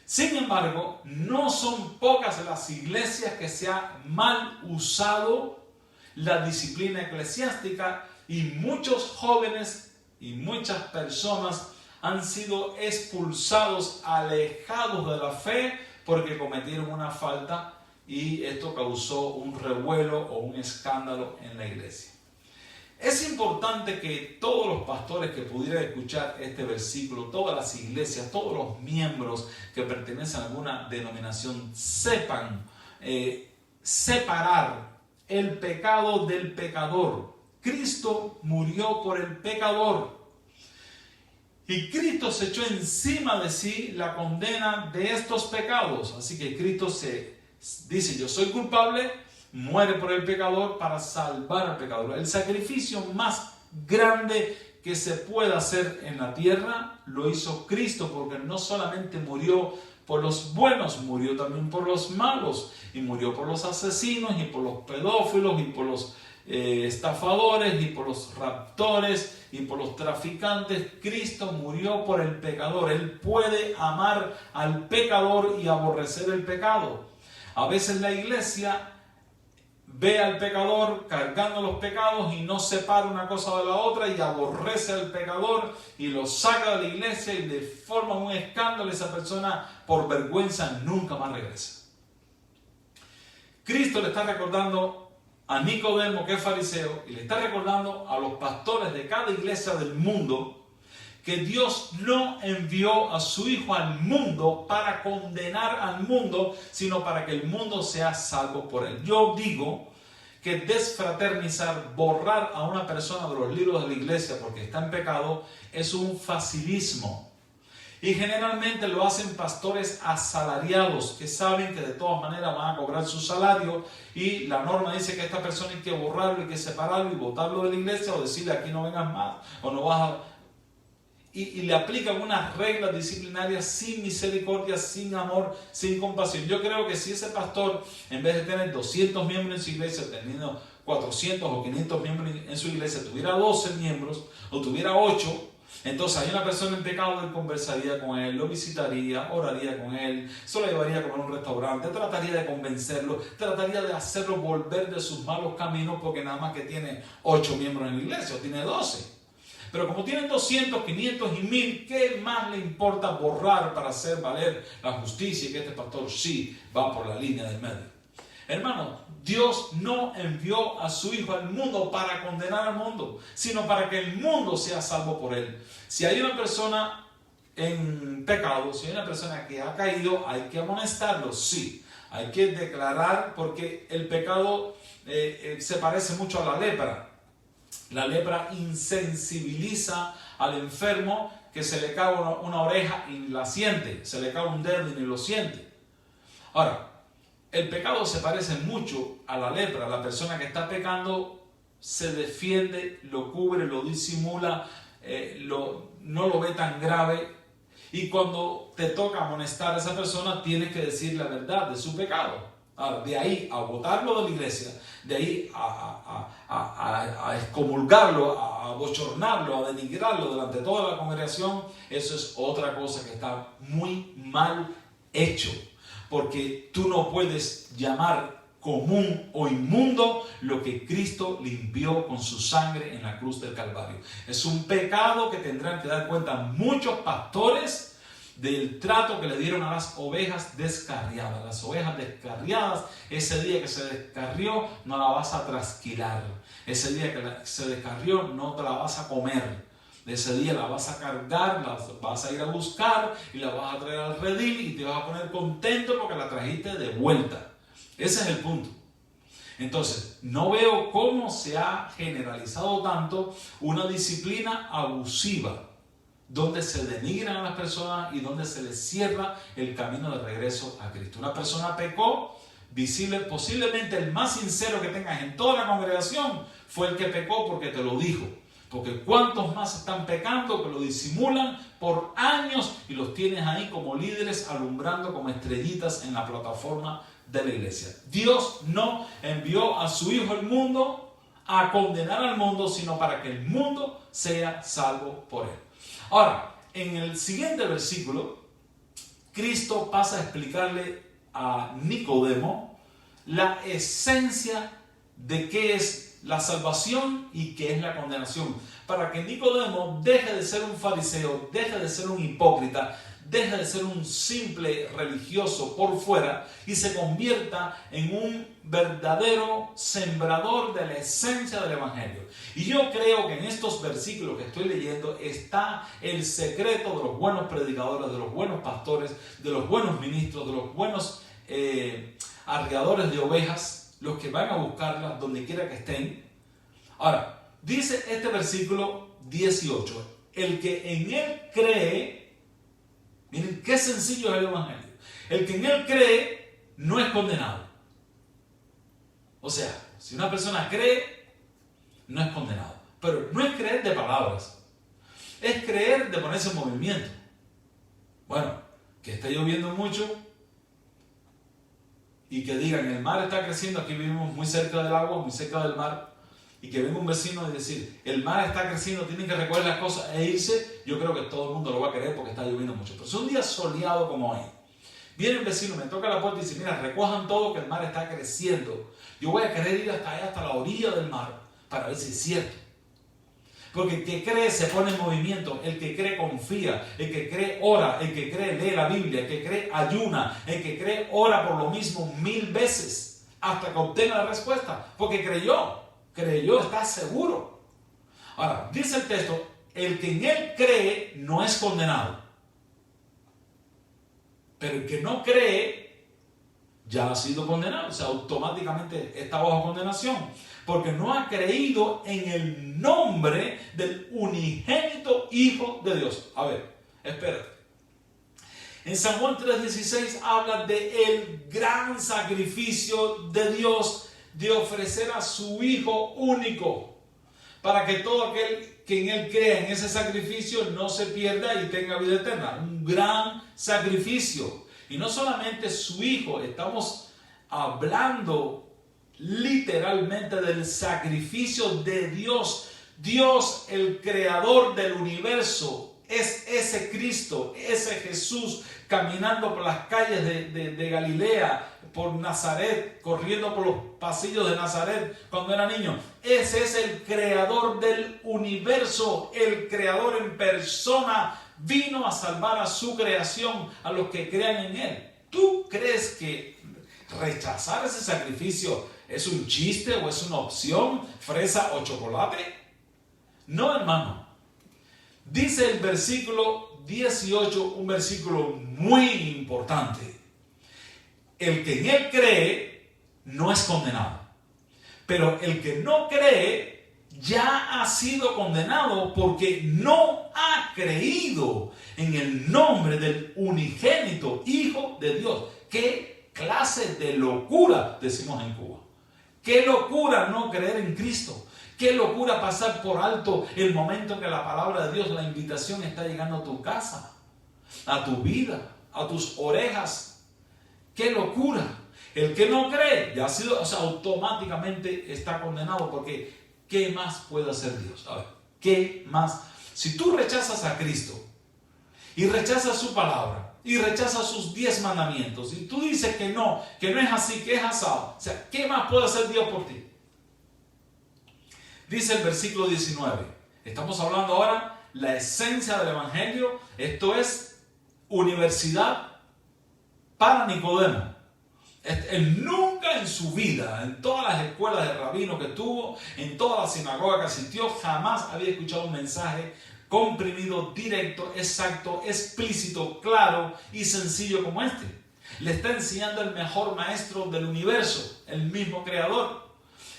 Sin embargo, no son pocas las iglesias que se ha mal usado la disciplina eclesiástica, y muchos jóvenes y muchas personas han sido expulsados, alejados de la fe porque cometieron una falta, y esto causó un revuelo o un escándalo en la iglesia. Es importante que todos los pastores que pudieran escuchar este versículo, todas las iglesias, todos los miembros que pertenecen a alguna denominación sepan separar el pecado del pecador. Cristo murió por el pecador y Cristo se echó encima de sí la condena de estos pecados. Así que Cristo se dice: yo soy culpable, muere por el pecador para salvar al pecador. El sacrificio más grande que se pueda hacer en la tierra lo hizo Cristo, porque no solamente murió por los buenos, murió también por los malos, y murió por los asesinos y por los pedófilos y por los estafadores y por los raptores y por los traficantes. Cristo murió por el pecador. Él puede amar al pecador y aborrecer el pecado. A veces la iglesia ve al pecador cargando los pecados y no separa una cosa de la otra, y aborrece al pecador y lo saca de la iglesia y le forma un escándalo. Esa persona, por vergüenza, nunca más regresa. Cristo le está recordando a Nicodemo, que es fariseo, y le está recordando a los pastores de cada iglesia del mundo que Dios no envió a su Hijo al mundo para condenar al mundo, sino para que el mundo sea salvo por él. Yo digo que desfraternizar, borrar a una persona de los libros de la iglesia porque está en pecado, es un facilismo. Y generalmente lo hacen pastores asalariados que saben que de todas maneras van a cobrar su salario, y la norma dice que a esta persona hay que borrarlo, hay que separarlo y botarlo de la iglesia, o decirle: aquí no vengas más, o no vas a... Y le aplican unas reglas disciplinarias sin misericordia, sin amor, sin compasión. Yo creo que si ese pastor, en vez de tener 200 miembros en su iglesia, teniendo 400 o 500 miembros en su iglesia, tuviera 12 miembros o tuviera 8, entonces hay una persona en pecado, él conversaría con él, lo visitaría, oraría con él, se lo llevaría a comer a un restaurante, trataría de convencerlo, trataría de hacerlo volver de sus malos caminos, porque nada más que tiene 8 miembros en la iglesia, o tiene 12. Pero como tienen 200, 500 y 1000, ¿qué más le importa borrar para hacer valer la justicia y que este pastor sí va por la línea del medio? Hermano, Dios no envió a su Hijo al mundo para condenar al mundo, sino para que el mundo sea salvo por él. Si hay una persona en pecado, si hay una persona que ha caído, hay que amonestarlo, sí. Hay que declarar, porque el pecado se parece mucho a la lepra. La lepra insensibiliza al enfermo, que se le cae una oreja y la siente, se le cae un dedo y ni lo siente. Ahora, el pecado se parece mucho a la lepra. La persona que está pecando se defiende, lo cubre, lo disimula, no lo ve tan grave. Y cuando te toca amonestar a esa persona, tienes que decir la verdad de su pecado. Ahora, de ahí a botarlo de la iglesia, de ahí a excomulgarlo, a bochornarlo, a denigrarlo delante de toda la congregación, eso es otra cosa que está muy mal hecho. Porque tú no puedes llamar común o inmundo lo que Cristo limpió con su sangre en la cruz del Calvario. Es un pecado que tendrán que dar cuenta muchos pastores del trato que le dieron a las ovejas descarriadas. Las ovejas descarriadas, ese día que se descarrió, no la vas a trasquilar. Ese día que se descarrió, no te la vas a comer. Ese día la vas a cargar, la vas a ir a buscar y la vas a traer al redil y te vas a poner contento porque la trajiste de vuelta. Ese es el punto. Entonces, no veo cómo se ha generalizado tanto una disciplina abusiva, donde se denigran a las personas y donde se les cierra el camino de regreso a Cristo. Una persona pecó, posiblemente el más sincero que tengas en toda la congregación fue el que pecó porque te lo dijo. Porque cuántos más están pecando que lo disimulan por años y los tienes ahí como líderes alumbrando como estrellitas en la plataforma de la iglesia. Dios no envió a su Hijo al mundo a condenar al mundo, sino para que el mundo sea salvo por él. Ahora, en el siguiente versículo, Cristo pasa a explicarle a Nicodemo la esencia de qué es la salvación y qué es la condenación, para que Nicodemo deje de ser un fariseo, deje de ser un hipócrita, deje de ser un simple religioso por fuera y se convierta en un verdadero sembrador de la esencia del Evangelio. Y yo creo que en estos versículos que estoy leyendo está el secreto de los buenos predicadores, de los buenos pastores, de los buenos ministros, de los buenos arreadores de ovejas, los que van a buscarlas donde quiera que estén. Ahora, dice este versículo 18, el que en él cree, miren qué sencillo es el Evangelio, el que en él cree no es condenado. O sea, si una persona cree, no es condenado. Pero no es creer de palabras, es creer de ponerse en movimiento. Bueno, que esté lloviendo mucho y que digan el mar está creciendo, aquí vivimos muy cerca del agua, muy cerca del mar, y que venga un vecino y decir el mar está creciendo, tienen que recoger las cosas e irse, yo creo que todo el mundo lo va a querer porque está lloviendo mucho. Pero es un día soleado como hoy. Viene el vecino, me toca la puerta y dice, mira, recojan todo que el mar está creciendo. Yo voy a querer ir hasta allá, hasta la orilla del mar, para ver si es cierto. Porque el que cree se pone en movimiento, el que cree confía, el que cree ora, el que cree lee la Biblia, el que cree ayuna, el que cree ora por lo mismo 1000 veces hasta que obtenga la respuesta, porque creyó, está seguro. Ahora, dice el texto, el que en él cree no es condenado, pero el que no cree ya ha sido condenado, o sea, automáticamente está bajo condenación, porque no ha creído en el nombre del unigénito Hijo de Dios. A ver, espérate. En San Juan 3:16 habla de el gran sacrificio de Dios de ofrecer a su Hijo único, para que todo aquel que en él crea en ese sacrificio no se pierda y tenga vida eterna. Un gran sacrificio. Y no solamente su Hijo, estamos hablando literalmente del sacrificio de Dios. Dios, el creador del universo, es ese Cristo, ese Jesús caminando por las calles de Galilea, por Nazaret, corriendo por los pasillos de Nazaret cuando era niño. Ese es el creador del universo, el creador en persona. Vino a salvar a su creación, a los que crean en él. ¿Tú crees que rechazar ese sacrificio es un chiste o es una opción, fresa o chocolate? No, hermano. Dice el versículo 18, un versículo muy importante. El que en él cree no es condenado, pero el que no cree ya ha sido condenado porque no ha creído en el nombre del unigénito Hijo de Dios. ¿Qué clase de locura decimos en Cuba? ¿Qué locura no creer en Cristo? ¿Qué locura pasar por alto el momento en que la palabra de Dios, la invitación está llegando a tu casa, a tu vida, a tus orejas? ¡Qué locura! El que no cree ya ha sido, automáticamente está condenado, porque ¿qué más puede hacer Dios? A ver, ¿qué más? Si tú rechazas a Cristo y rechazas su palabra y rechazas sus 10 mandamientos y tú dices que no es así, que es asado, o sea, ¿qué más puede hacer Dios por ti? Dice el versículo 19, estamos hablando ahora la esencia del evangelio, esto es universidad para Nicodemo. Él nunca en su vida, en todas las escuelas de rabino que tuvo, en toda la sinagoga que asistió, jamás había escuchado un mensaje comprimido, directo, exacto, explícito, claro y sencillo como este. Le está enseñando el mejor maestro del universo, el mismo creador.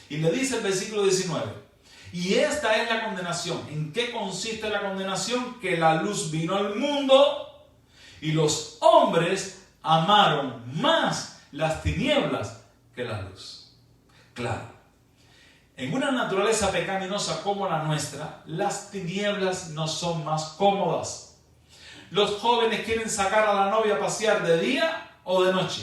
Y le dice el versículo 19, y esta es la condenación. ¿En qué consiste la condenación? Que la luz vino al mundo y los hombres amaron más las tinieblas que la luz. Claro, en una naturaleza pecaminosa como la nuestra, las tinieblas no son más cómodas. Los jóvenes quieren sacar a la novia a pasear de día o de noche.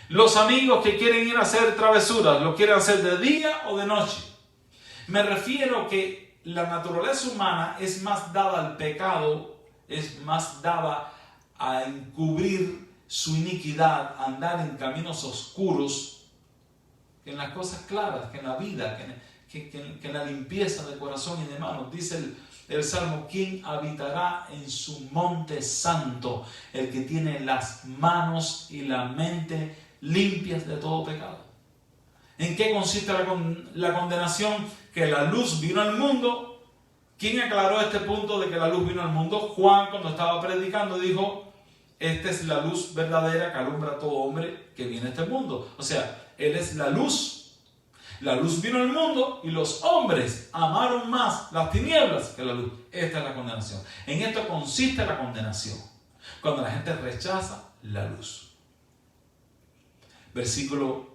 Los amigos que quieren ir a hacer travesuras, lo quieren hacer de día o de noche. Me refiero que la naturaleza humana es más dada al pecado, es más dada a encubrir su iniquidad, andar en caminos oscuros, que en las cosas claras, que en la vida, que en la limpieza de corazón y de manos. Dice el Salmo, ¿quién habitará en su monte santo? El que tiene las manos y la mente limpias de todo pecado. ¿En qué consiste la condenación? Que la luz vino al mundo. ¿Quién aclaró este punto de que la luz vino al mundo? Juan, cuando estaba predicando, dijo: esta es la luz verdadera que alumbra a todo hombre que viene a este mundo. O sea, Él es la luz. La luz vino al mundo y los hombres amaron más las tinieblas que la luz. Esta es la condenación. En esto consiste la condenación. Cuando la gente rechaza la luz. Versículo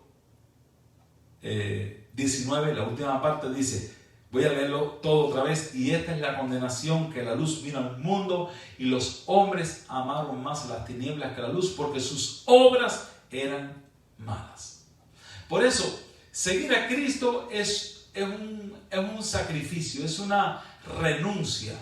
19, la última parte dice, voy a leerlo todo otra vez, y esta es la condenación, que la luz vino al mundo y los hombres amaron más las tinieblas que la luz, porque sus obras eran malas. Por eso, seguir a Cristo es un sacrificio, es una renuncia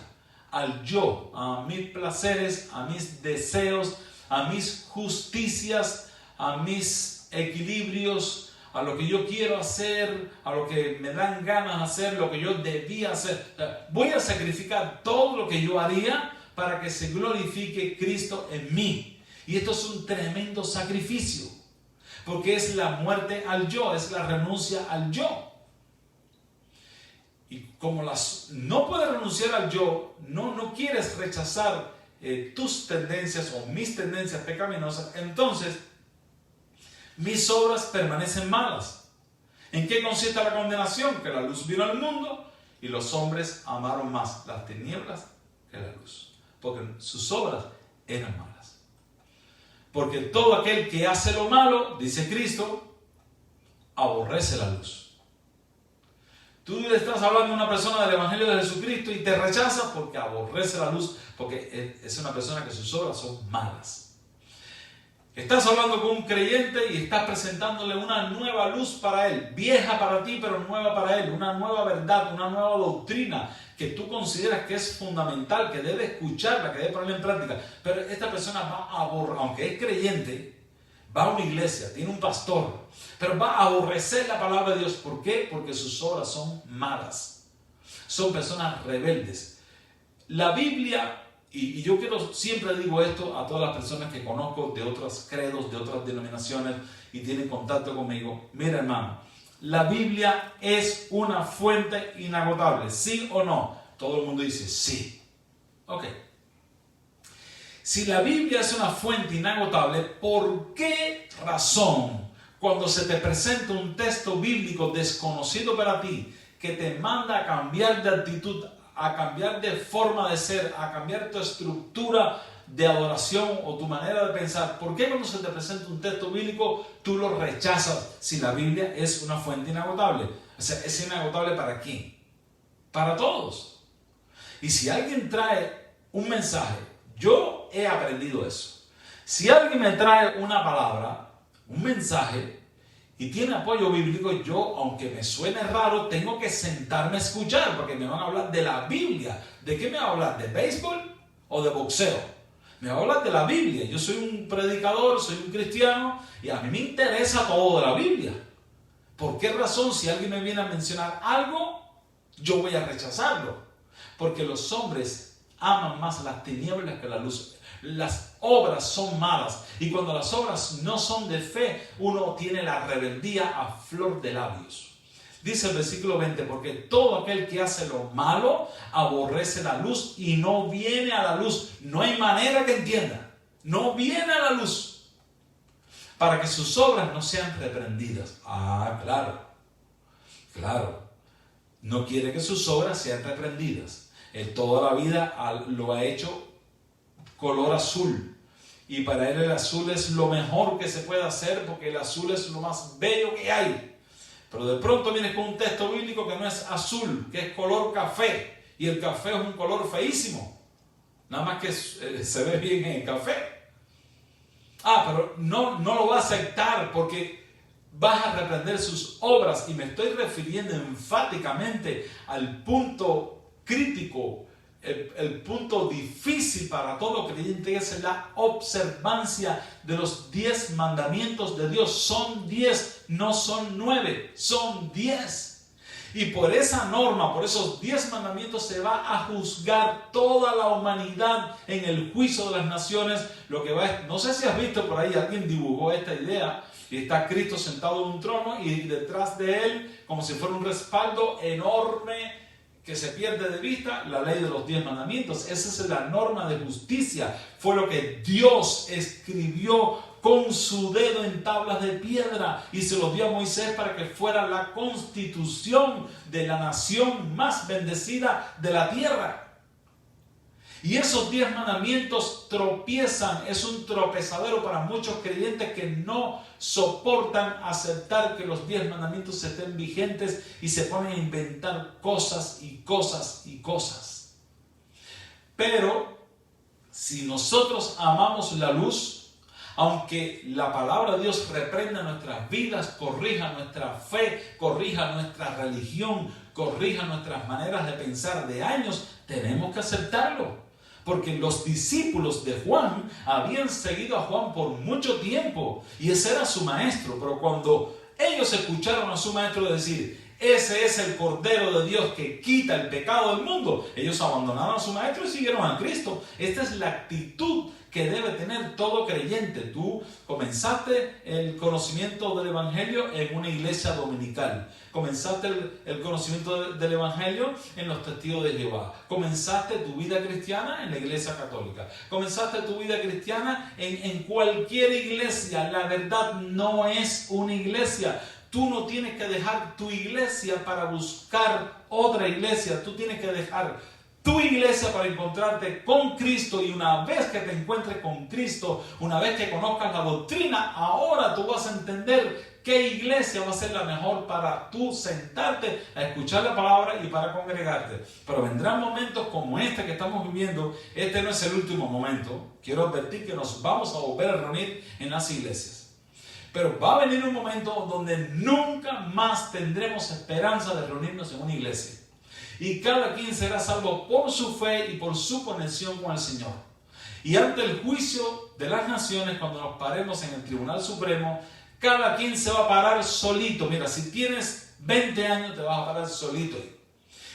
al yo, a mis placeres, a mis deseos, a mis justicias, a mis equilibrios, a lo que yo quiero hacer, a lo que me dan ganas de hacer, lo que yo debía hacer. Voy a sacrificar todo lo que yo haría para que se glorifique Cristo en mí. Y esto es un tremendo sacrificio, porque es la muerte al yo, es la renuncia al yo. Y como no puedes renunciar al yo, no quieres rechazar tus tendencias o mis tendencias pecaminosas, entonces mis obras permanecen malas. ¿En qué consiste la condenación? Que la luz vino al mundo y los hombres amaron más las tinieblas que la luz, porque sus obras eran malas. Porque todo aquel que hace lo malo, dice Cristo, aborrece la luz. Tú le estás hablando a una persona del Evangelio de Jesucristo y te rechaza porque aborrece la luz, porque es una persona que sus obras son malas. Estás hablando con un creyente y estás presentándole una nueva luz para él, vieja para ti pero nueva para él, una nueva verdad, una nueva doctrina que tú consideras que es fundamental, que debe escucharla, que debe ponerla en práctica. Pero esta persona va a aborrecer, aunque es creyente, va a una iglesia, tiene un pastor, pero va a aborrecer la palabra de Dios. ¿Por qué? Porque sus obras son malas, son personas rebeldes. La Biblia... Y yo siempre digo esto a todas las personas que conozco de otros credos, de otras denominaciones y tienen contacto conmigo. Mira, hermano, la Biblia es una fuente inagotable, ¿sí o no? Todo el mundo dice sí. Ok. Si la Biblia es una fuente inagotable, ¿por qué razón cuando se te presenta un texto bíblico desconocido para ti, que te manda a cambiar de actitud, a cambiar de forma de ser, a cambiar tu estructura de adoración o tu manera de pensar. ¿Por qué cuando se te presenta un texto bíblico tú lo rechazas si la Biblia es una fuente inagotable? O sea, ¿es inagotable para quién? Para todos. Y si alguien trae un mensaje, yo he aprendido eso. Si alguien me trae una palabra, un mensaje, y tiene apoyo bíblico, yo, aunque me suene raro, tengo que sentarme a escuchar, porque me van a hablar de la Biblia. ¿De qué me va a hablar? ¿De béisbol o de boxeo? Me va a hablar de la Biblia. Yo soy un predicador, soy un cristiano, y a mí me interesa todo de la Biblia. ¿Por qué razón, si alguien me viene a mencionar algo, yo voy a rechazarlo? Porque los hombres aman más las tinieblas que la luz. Las obras son malas, y cuando las obras no son de fe, uno tiene la rebeldía a flor de labios. Dice el versículo 20, porque todo aquel que hace lo malo aborrece la luz y no viene a la luz. No hay manera que entienda. No viene a la luz para que sus obras no sean reprendidas. Ah, claro. No quiere que sus obras sean reprendidas. Él toda la vida lo ha hecho color azul, y para él el azul es lo mejor que se puede hacer, porque el azul es lo más bello que hay. Pero de pronto vienes con un texto bíblico que no es azul, que es color café, y el café es un color feísimo, nada más que se ve bien en el café. Pero no lo va a aceptar porque vas a reprender sus obras, y me estoy refiriendo enfáticamente al punto crítico. El punto difícil para todo creyente es la observancia de los 10 mandamientos de Dios. Son 10, no son 9, son 10. Y por esa norma, por esos 10 mandamientos, se va a juzgar toda la humanidad en el juicio de las naciones. No sé si has visto por ahí, alguien dibujó esta idea, y está Cristo sentado en un trono, y detrás de él, como si fuera un respaldo enorme, que se pierde de vista, la ley de los 10 mandamientos. Esa es la norma de justicia. Fue lo que Dios escribió con su dedo en tablas de piedra y se los dio a Moisés para que fuera la constitución de la nación más bendecida de la tierra. Y esos 10 mandamientos tropiezan, es un tropezadero para muchos creyentes que no soportan aceptar que los 10 mandamientos estén vigentes y se ponen a inventar cosas y cosas y cosas. Pero si nosotros amamos la luz, aunque la palabra de Dios reprenda nuestras vidas, corrija nuestra fe, corrija nuestra religión, corrija nuestras maneras de pensar de años, tenemos que aceptarlo. Porque los discípulos de Juan habían seguido a Juan por mucho tiempo y ese era su maestro. Pero cuando ellos escucharon a su maestro decir, ese es el Cordero de Dios que quita el pecado del mundo, ellos abandonaron a su maestro y siguieron a Cristo. Esta es la actitud que debe tener todo creyente. Tú comenzaste el conocimiento del Evangelio en una iglesia dominical. Comenzaste el conocimiento del Evangelio en los testigos de Jehová. Comenzaste tu vida cristiana en la iglesia católica. Comenzaste tu vida cristiana en cualquier iglesia. La verdad no es una iglesia. Tú no tienes que dejar tu iglesia para buscar otra iglesia. Tú tienes que dejar tu iglesia para encontrarte con Cristo, y una vez que te encuentres con Cristo, una vez que conozcas la doctrina, ahora tú vas a entender qué iglesia va a ser la mejor para tú sentarte a escuchar la palabra y para congregarte. Pero vendrán momentos como este que estamos viviendo. Este no es el último momento. Quiero advertir que nos vamos a volver a reunir en las iglesias. Pero va a venir un momento donde nunca más tendremos esperanza de reunirnos en una iglesia. Y cada quien será salvo por su fe y por su conexión con el Señor. Y ante el juicio de las naciones, cuando nos paremos en el Tribunal Supremo, cada quien se va a parar solito. Mira, si tienes 20 años, te vas a parar solito.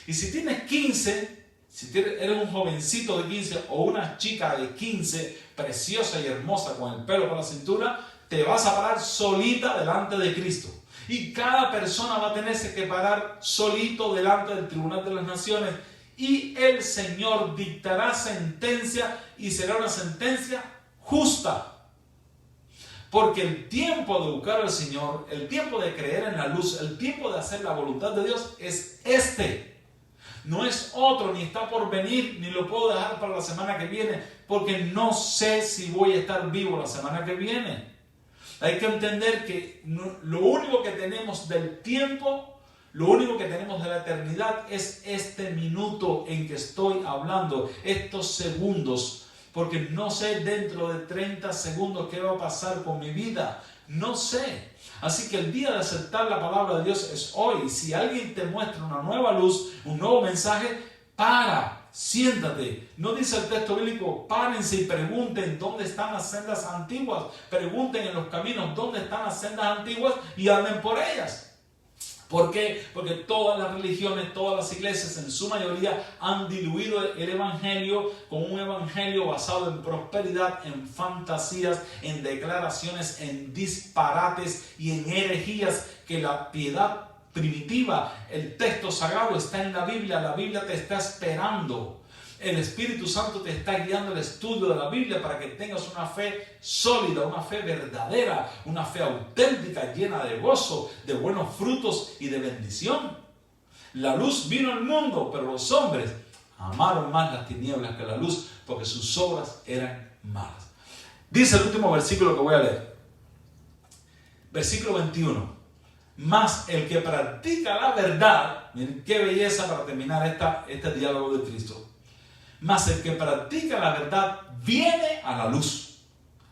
Y si tienes 15, si eres un jovencito de 15 o una chica de 15, preciosa y hermosa con el pelo por la cintura, te vas a parar solita delante de Cristo. Y cada persona va a tenerse que parar solito delante del Tribunal de las Naciones. Y el Señor dictará sentencia, y será una sentencia justa. Porque el tiempo de buscar al Señor, el tiempo de creer en la luz, el tiempo de hacer la voluntad de Dios es este. No es otro, ni está por venir, ni lo puedo dejar para la semana que viene, porque no sé si voy a estar vivo la semana que viene. Hay que entender que lo único que tenemos del tiempo, lo único que tenemos de la eternidad es este minuto en que estoy hablando, estos segundos, porque no sé dentro de 30 segundos qué va a pasar con mi vida, no sé. Así que el día de aceptar la palabra de Dios es hoy. Si alguien te muestra una nueva luz, un nuevo mensaje, siéntate. No dice el texto bíblico, párense y pregunten dónde están las sendas antiguas. Pregunten en los caminos dónde están las sendas antiguas y anden por ellas. ¿Por qué? Porque todas las religiones, todas las iglesias en su mayoría han diluido el evangelio con un evangelio basado en prosperidad, en fantasías, en declaraciones, en disparates y en herejías, que la piedad primitiva, el texto sagrado está en la Biblia te está esperando. El Espíritu Santo te está guiando el estudio de la Biblia para que tengas una fe sólida, una fe verdadera, una fe auténtica, llena de gozo, de buenos frutos y de bendición. La luz vino al mundo, pero los hombres amaron más las tinieblas que la luz, porque sus obras eran malas. Dice el último versículo que voy a leer. Versículo 21. Mas el que practica la verdad, miren qué belleza para terminar este diálogo de Cristo. Mas el que practica la verdad viene a la luz.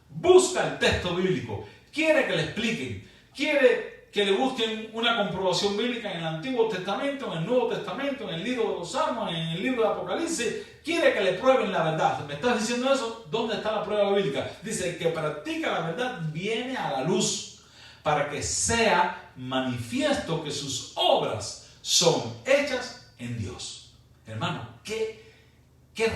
Busca el texto bíblico. Quiere que le expliquen. Quiere que le busquen una comprobación bíblica en el Antiguo Testamento, en el Nuevo Testamento, en el libro de los Salmos, en el libro de Apocalipsis. Quiere que le prueben la verdad. ¿Me estás diciendo eso? ¿Dónde está la prueba bíblica? Dice, el que practica la verdad viene a la luz, para que sea manifiesto que sus obras son hechas en Dios. Hermano, ¿qué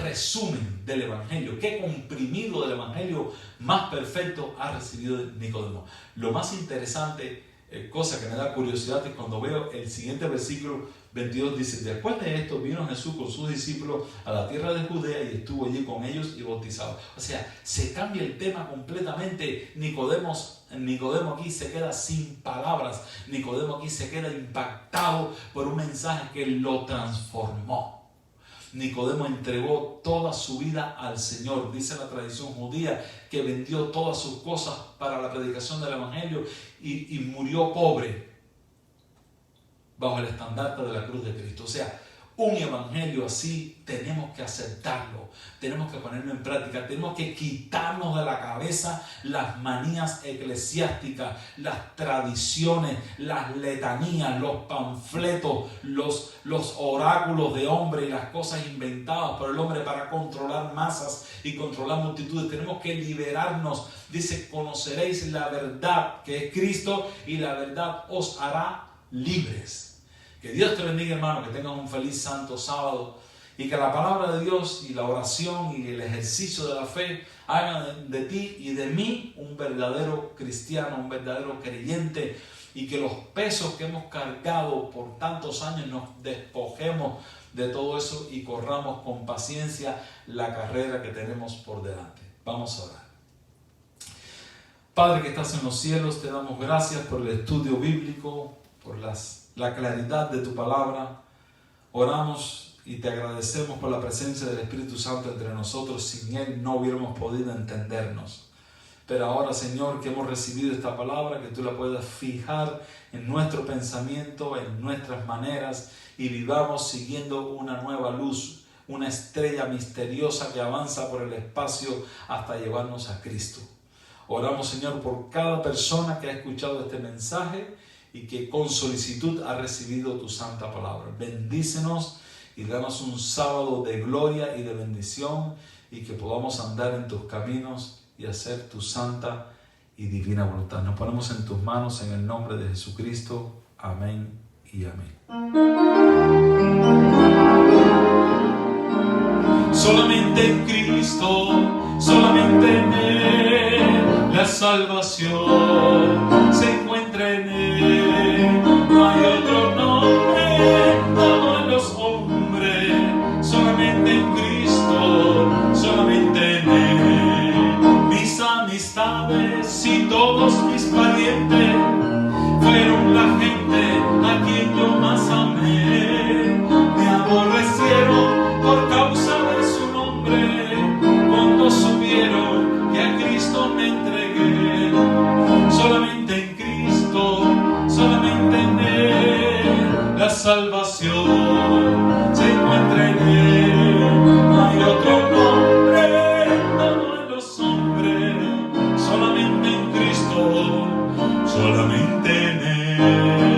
resumen del Evangelio, qué comprimido del Evangelio más perfecto ha recibido Nicodemo? Lo más interesante, cosa que me da curiosidad, es cuando veo el siguiente versículo 22, dice, después de esto vino Jesús con sus discípulos a la tierra de Judea y estuvo allí con ellos y bautizaba. O sea, se cambia el tema completamente. Nicodemo aquí se queda sin palabras. Nicodemo aquí se queda impactado por un mensaje que lo transformó. Nicodemo entregó toda su vida al Señor. Dice la tradición judía que vendió todas sus cosas para la predicación del Evangelio y murió pobre bajo el estandarte de la cruz de Cristo. O sea, un evangelio así tenemos que aceptarlo, tenemos que ponerlo en práctica, tenemos que quitarnos de la cabeza las manías eclesiásticas, las tradiciones, las letanías, los panfletos, los oráculos de hombre y las cosas inventadas por el hombre para controlar masas y controlar multitudes. Tenemos que liberarnos. Dice, conoceréis la verdad que es Cristo y la verdad os hará libres. Que Dios te bendiga, hermano, que tengas un feliz santo sábado y que la palabra de Dios y la oración y el ejercicio de la fe hagan de ti y de mí un verdadero cristiano, un verdadero creyente, y que los pesos que hemos cargado por tantos años nos despojemos de todo eso y corramos con paciencia la carrera que tenemos por delante. Vamos a orar. Padre que estás en los cielos, te damos gracias por el estudio bíblico, por la claridad de tu palabra. Oramos y te agradecemos por la presencia del Espíritu Santo entre nosotros. Sin Él no hubiéramos podido entendernos. Pero ahora, Señor, que hemos recibido esta palabra, que tú la puedas fijar en nuestro pensamiento, en nuestras maneras, y vivamos siguiendo una nueva luz, una estrella misteriosa que avanza por el espacio hasta llevarnos a Cristo. Oramos, Señor, por cada persona que ha escuchado este mensaje y que con solicitud ha recibido tu santa palabra. Bendícenos y danos un sábado de gloria y de bendición, y que podamos andar en tus caminos y hacer tu santa y divina voluntad. Nos ponemos en tus manos en el nombre de Jesucristo. Amén y amén. Solamente en Cristo, solamente en Él, la salvación se encuentra en Él. No hay otro nombre dado en los hombres, solamente en Cristo, solamente en Él. Mis amigos. amistades y todos mis parientes fueron la gente a quien yo más amé. Me aborrecieron por causa de su nombre, cuando supieron que a Cristo me entregué. Solamente en Cristo, solamente en Él, la salvación se encuentra en Él. No hay otro nombre dado en los hombres, solamente en Cristo, solamente en Él.